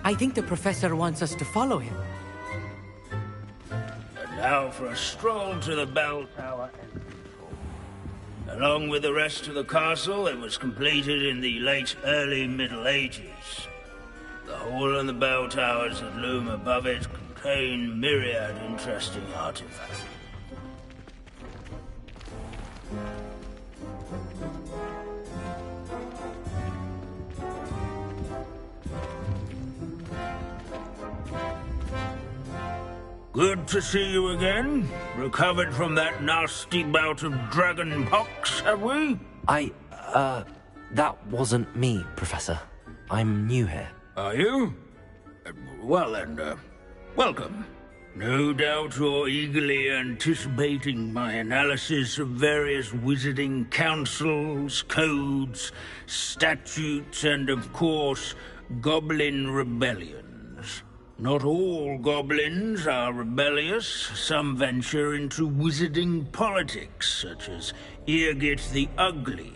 I think the professor wants us to follow him. And now for a stroll to the bell tower entrance hall. Along with the rest of the castle, it was completed in the early Middle Ages. The hall and the bell towers that loom above it contain myriad interesting artifacts. Good to see you again. Recovered from that nasty bout of dragon pox, have we? That wasn't me, Professor. I'm new here. Are you? Well then, welcome. No doubt you're eagerly anticipating my analysis of various wizarding councils, codes, statutes, and of course, goblin rebellions. Not all goblins are rebellious. Some venture into wizarding politics, such as Irgit the Ugly.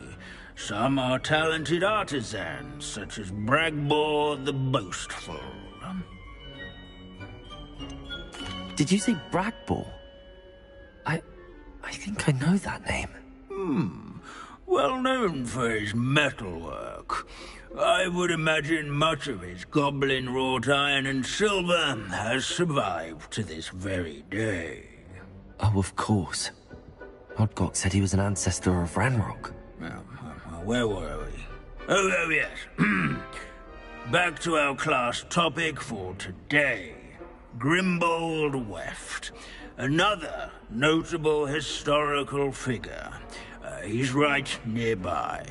Some are talented artisans, such as Bragbor the Boastful. Did you say Bragbor? I think I know that name. Well known for his metalwork. I would imagine much of his goblin-wrought iron and silver has survived to this very day. Oh, of course. Odgok said he was an ancestor of Ranrock. Where were we? Oh yes. Back to our class topic for today. Grimbold Weft. Another notable historical figure. He's right nearby.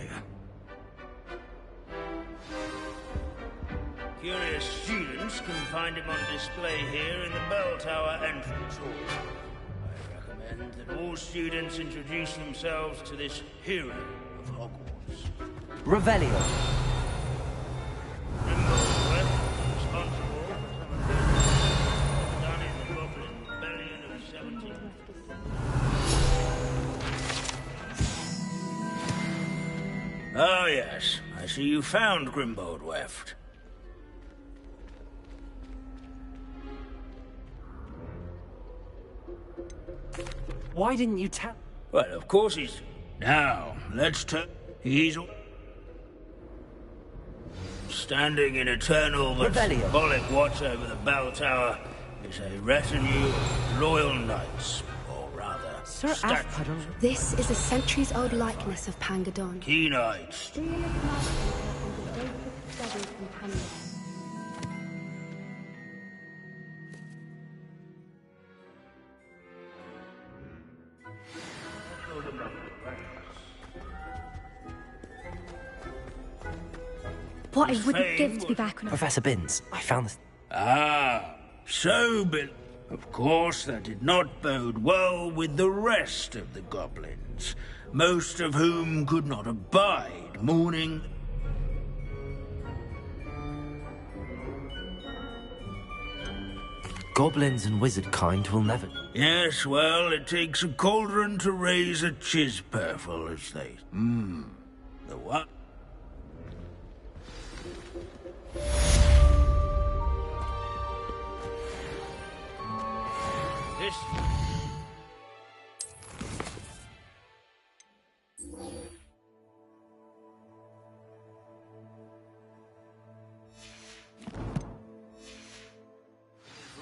Curious students can find him on display here in the bell tower entrance hall. I recommend that all students introduce themselves to this hero of Hogwarts. Revelio. Grimbold Weft, responsible for some of the done in the Goblin Rebellion of 17... Oh yes, I see you found Grimbold Weft. Why didn't you tell? Well, of course he's... Now, let's turn... He's... Standing in eternal but symbolic watch over the bell tower is a retinue of loyal knights, or rather, Sir Ashpuddle. This is a centuries-old likeness of Pangadon. keen-eyed. What I wouldn't give to be back on Professor Binns, I found this. Ah, so Bill. Of course, that did not bode well with the rest of the goblins, most of whom could not abide mourning. Goblins and wizard kind will never... Yes, well, it takes a cauldron to raise a chisperful, as they... The what? This...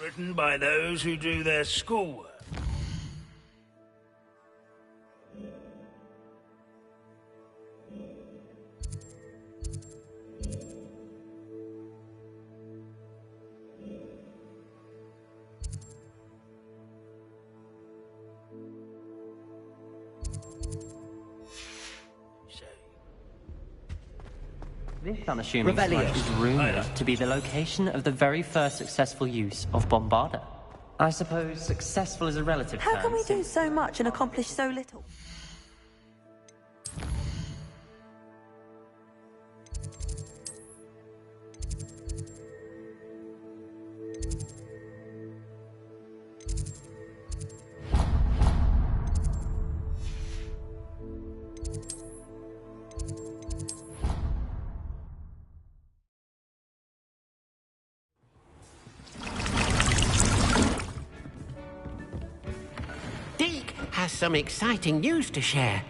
Written by those who do their schoolwork. This unassuming Revelio. site is rumoured to be the location of the very first successful use of Bombarda. I suppose successful is a relative term. How can we do so much and accomplish so little? Has some exciting news to share.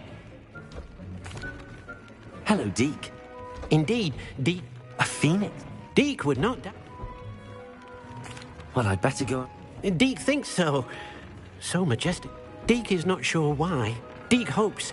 Hello, Deke. Indeed, Deke... A phoenix? Deke would not die. Well, I'd better go... Deke thinks so. So majestic. Deke is not sure why. Deke hopes...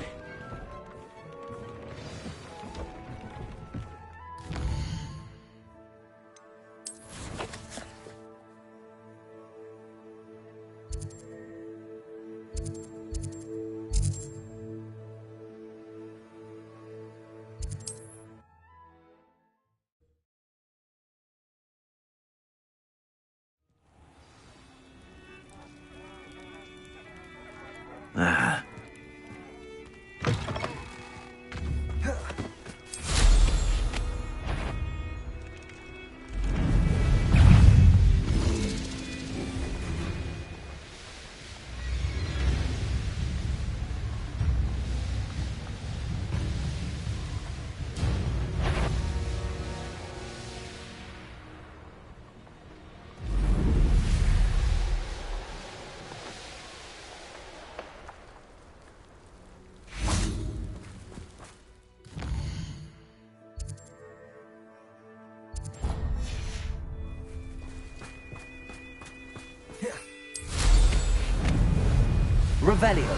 Revelio.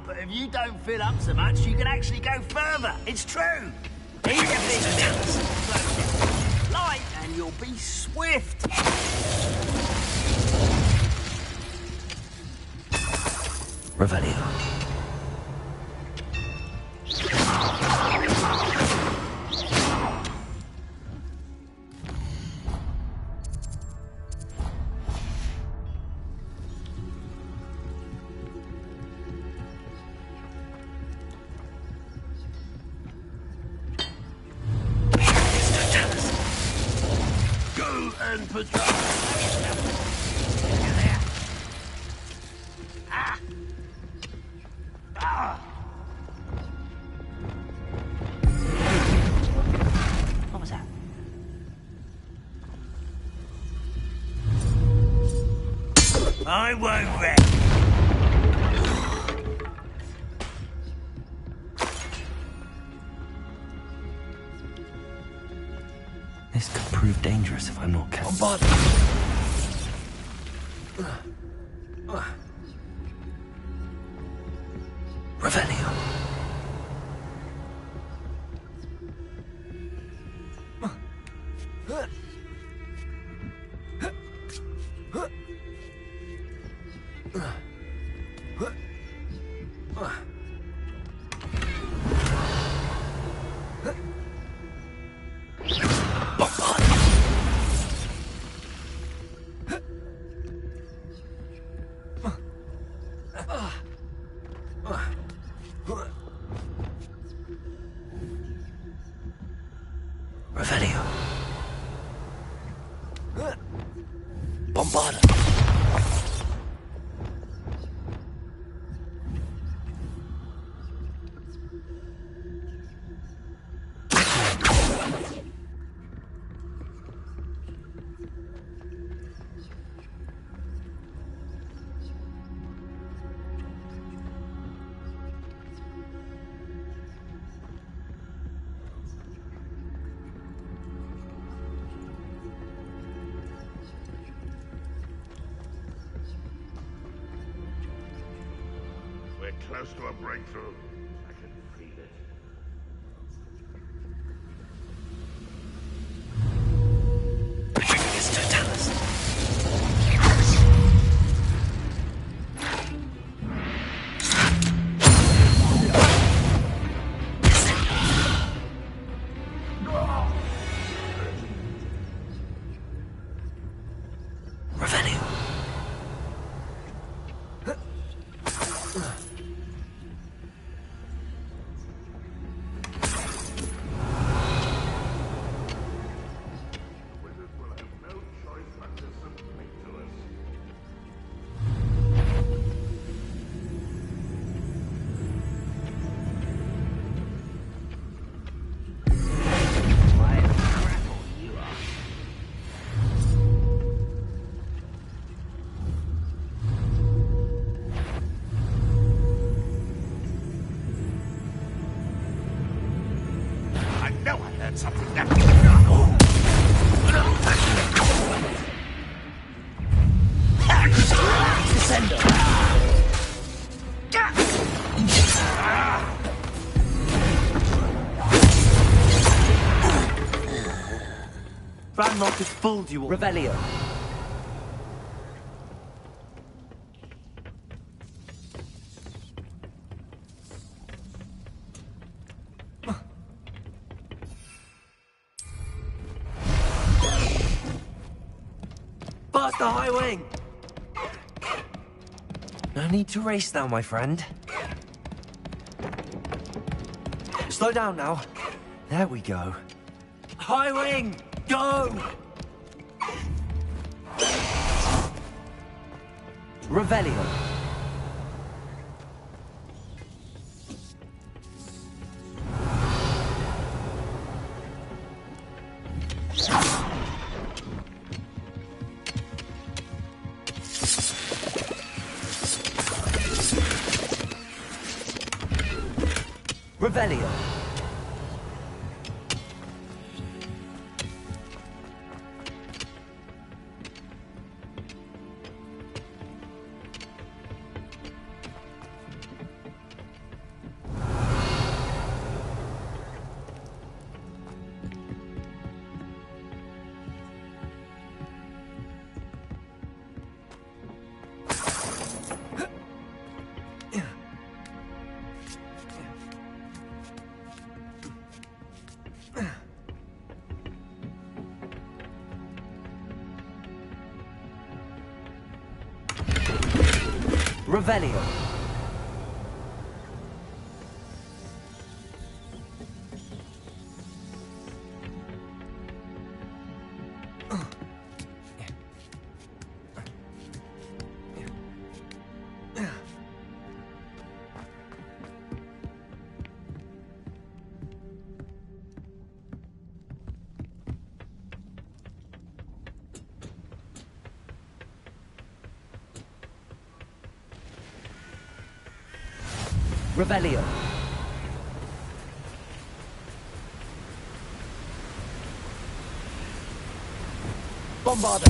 But if you don't fill up so much, you can actually go further. It's true. Here's a big float. Light, and you'll be swift. Revelio. And patrol. What was that? I won't wreck. This could prove dangerous if I'm not careful. Revelio. Revelio. Bombarda. We're close to a breakthrough. I can feel it. Primus Totalis. Revelio. I know I heard something there. Descendo. Ranrock has fooled you all. Revelio. Bust the high wing! No need to race now, my friend. Slow down now. There we go. High wing! Go! Revelio. Revelio. Revelio. Revelio. Bombarda.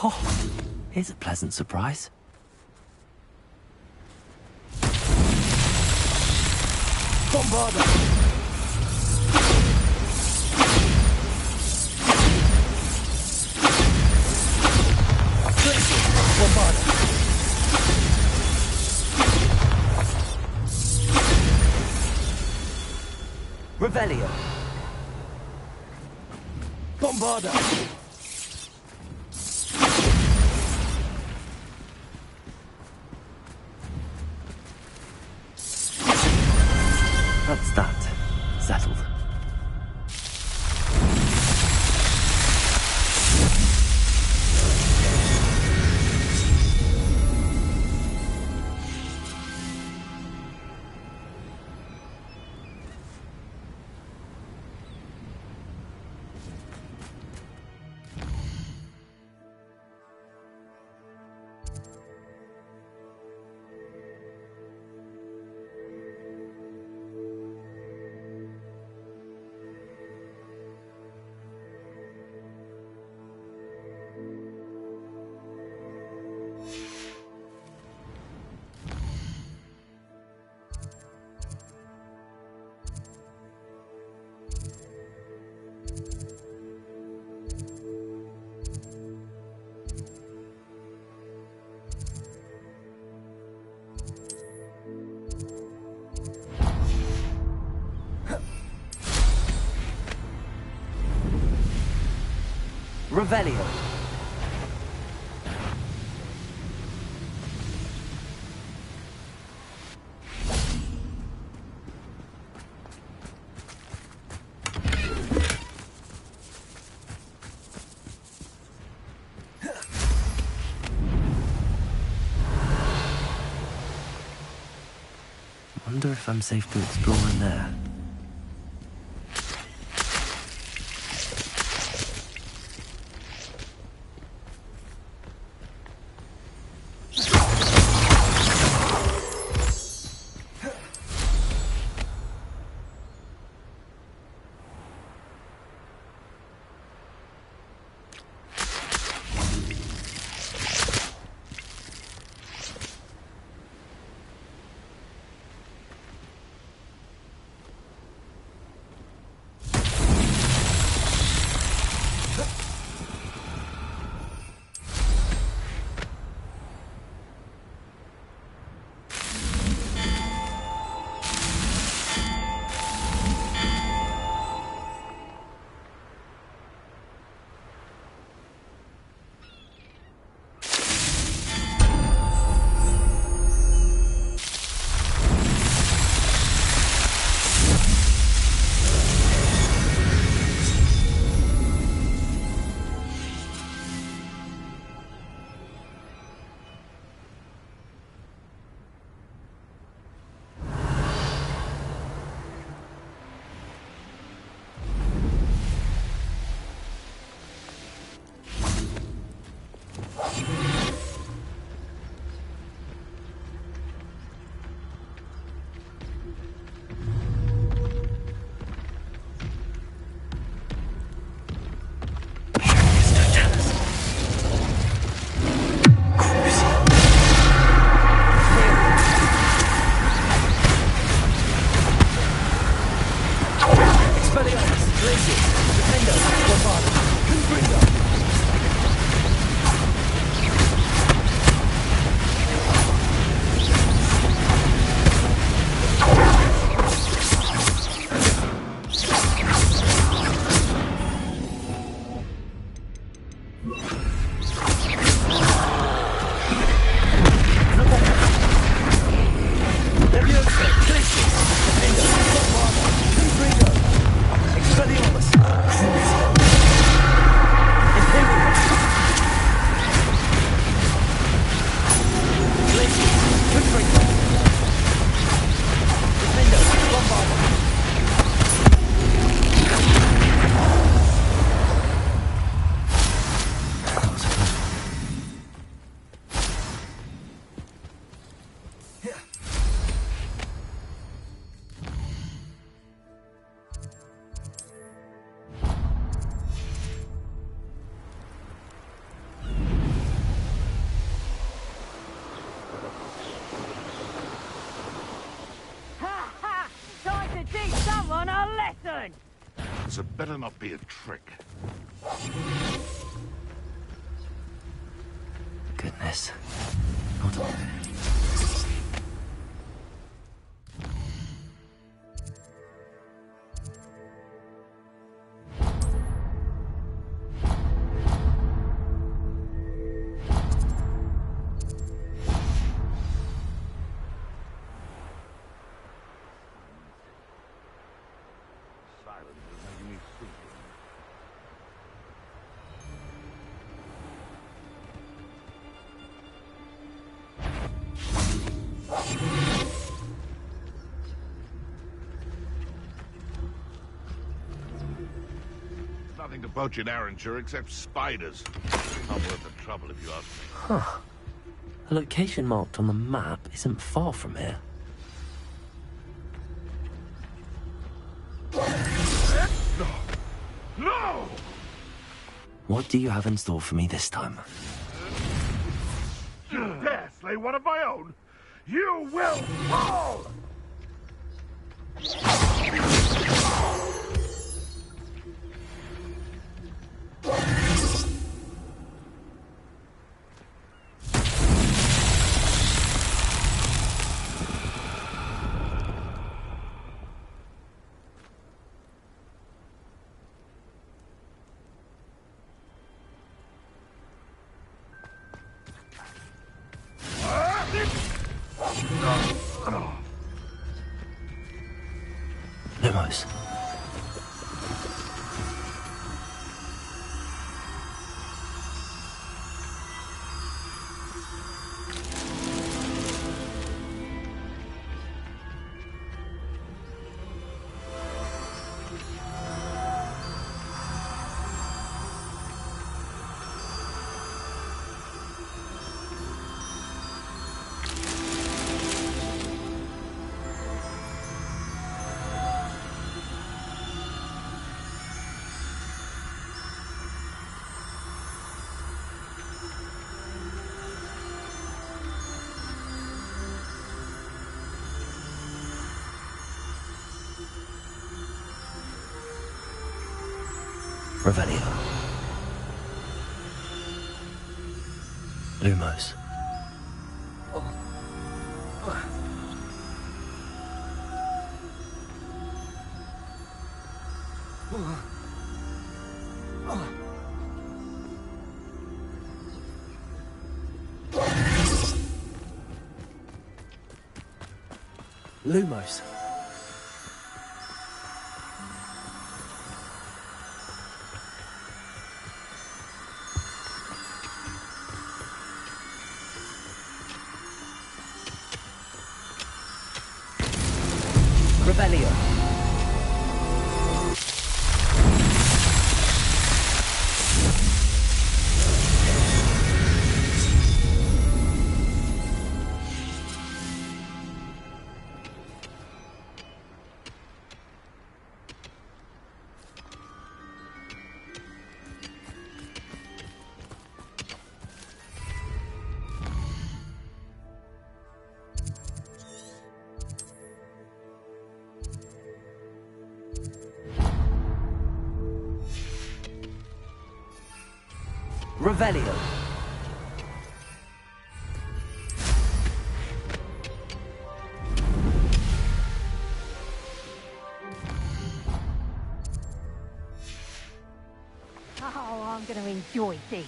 Oh, here's a pleasant surprise. Bombarda! Revelio. Bombarda! That's that. Settled. Revelio. Wonder if I'm safe to explore in there. burn! This had better not be a trick. Goodness. Hold on. Nothing to poach in Arranger except spiders. Not worth the trouble if you ask me. Huh. The location marked on the map isn't far from here. No! No! What do you have in store for me this time? You dare slay one of my own? You will fall! Lumos. Revelio. Lumos. Lumos. Revelio. Revelio. Oh, I'm going to enjoy this.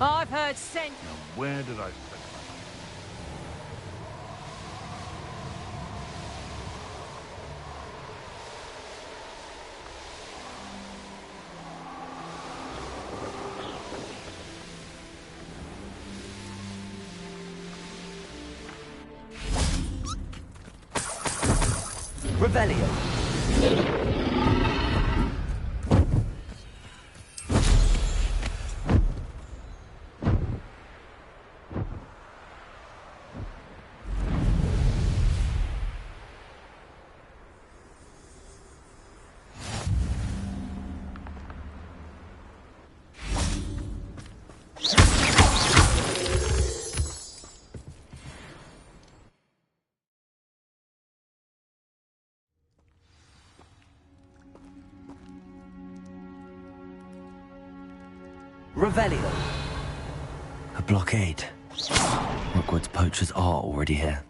I've heard scent. Now, where did I put Revelio. Revelio. A blockade. Hogwarts poachers are already here.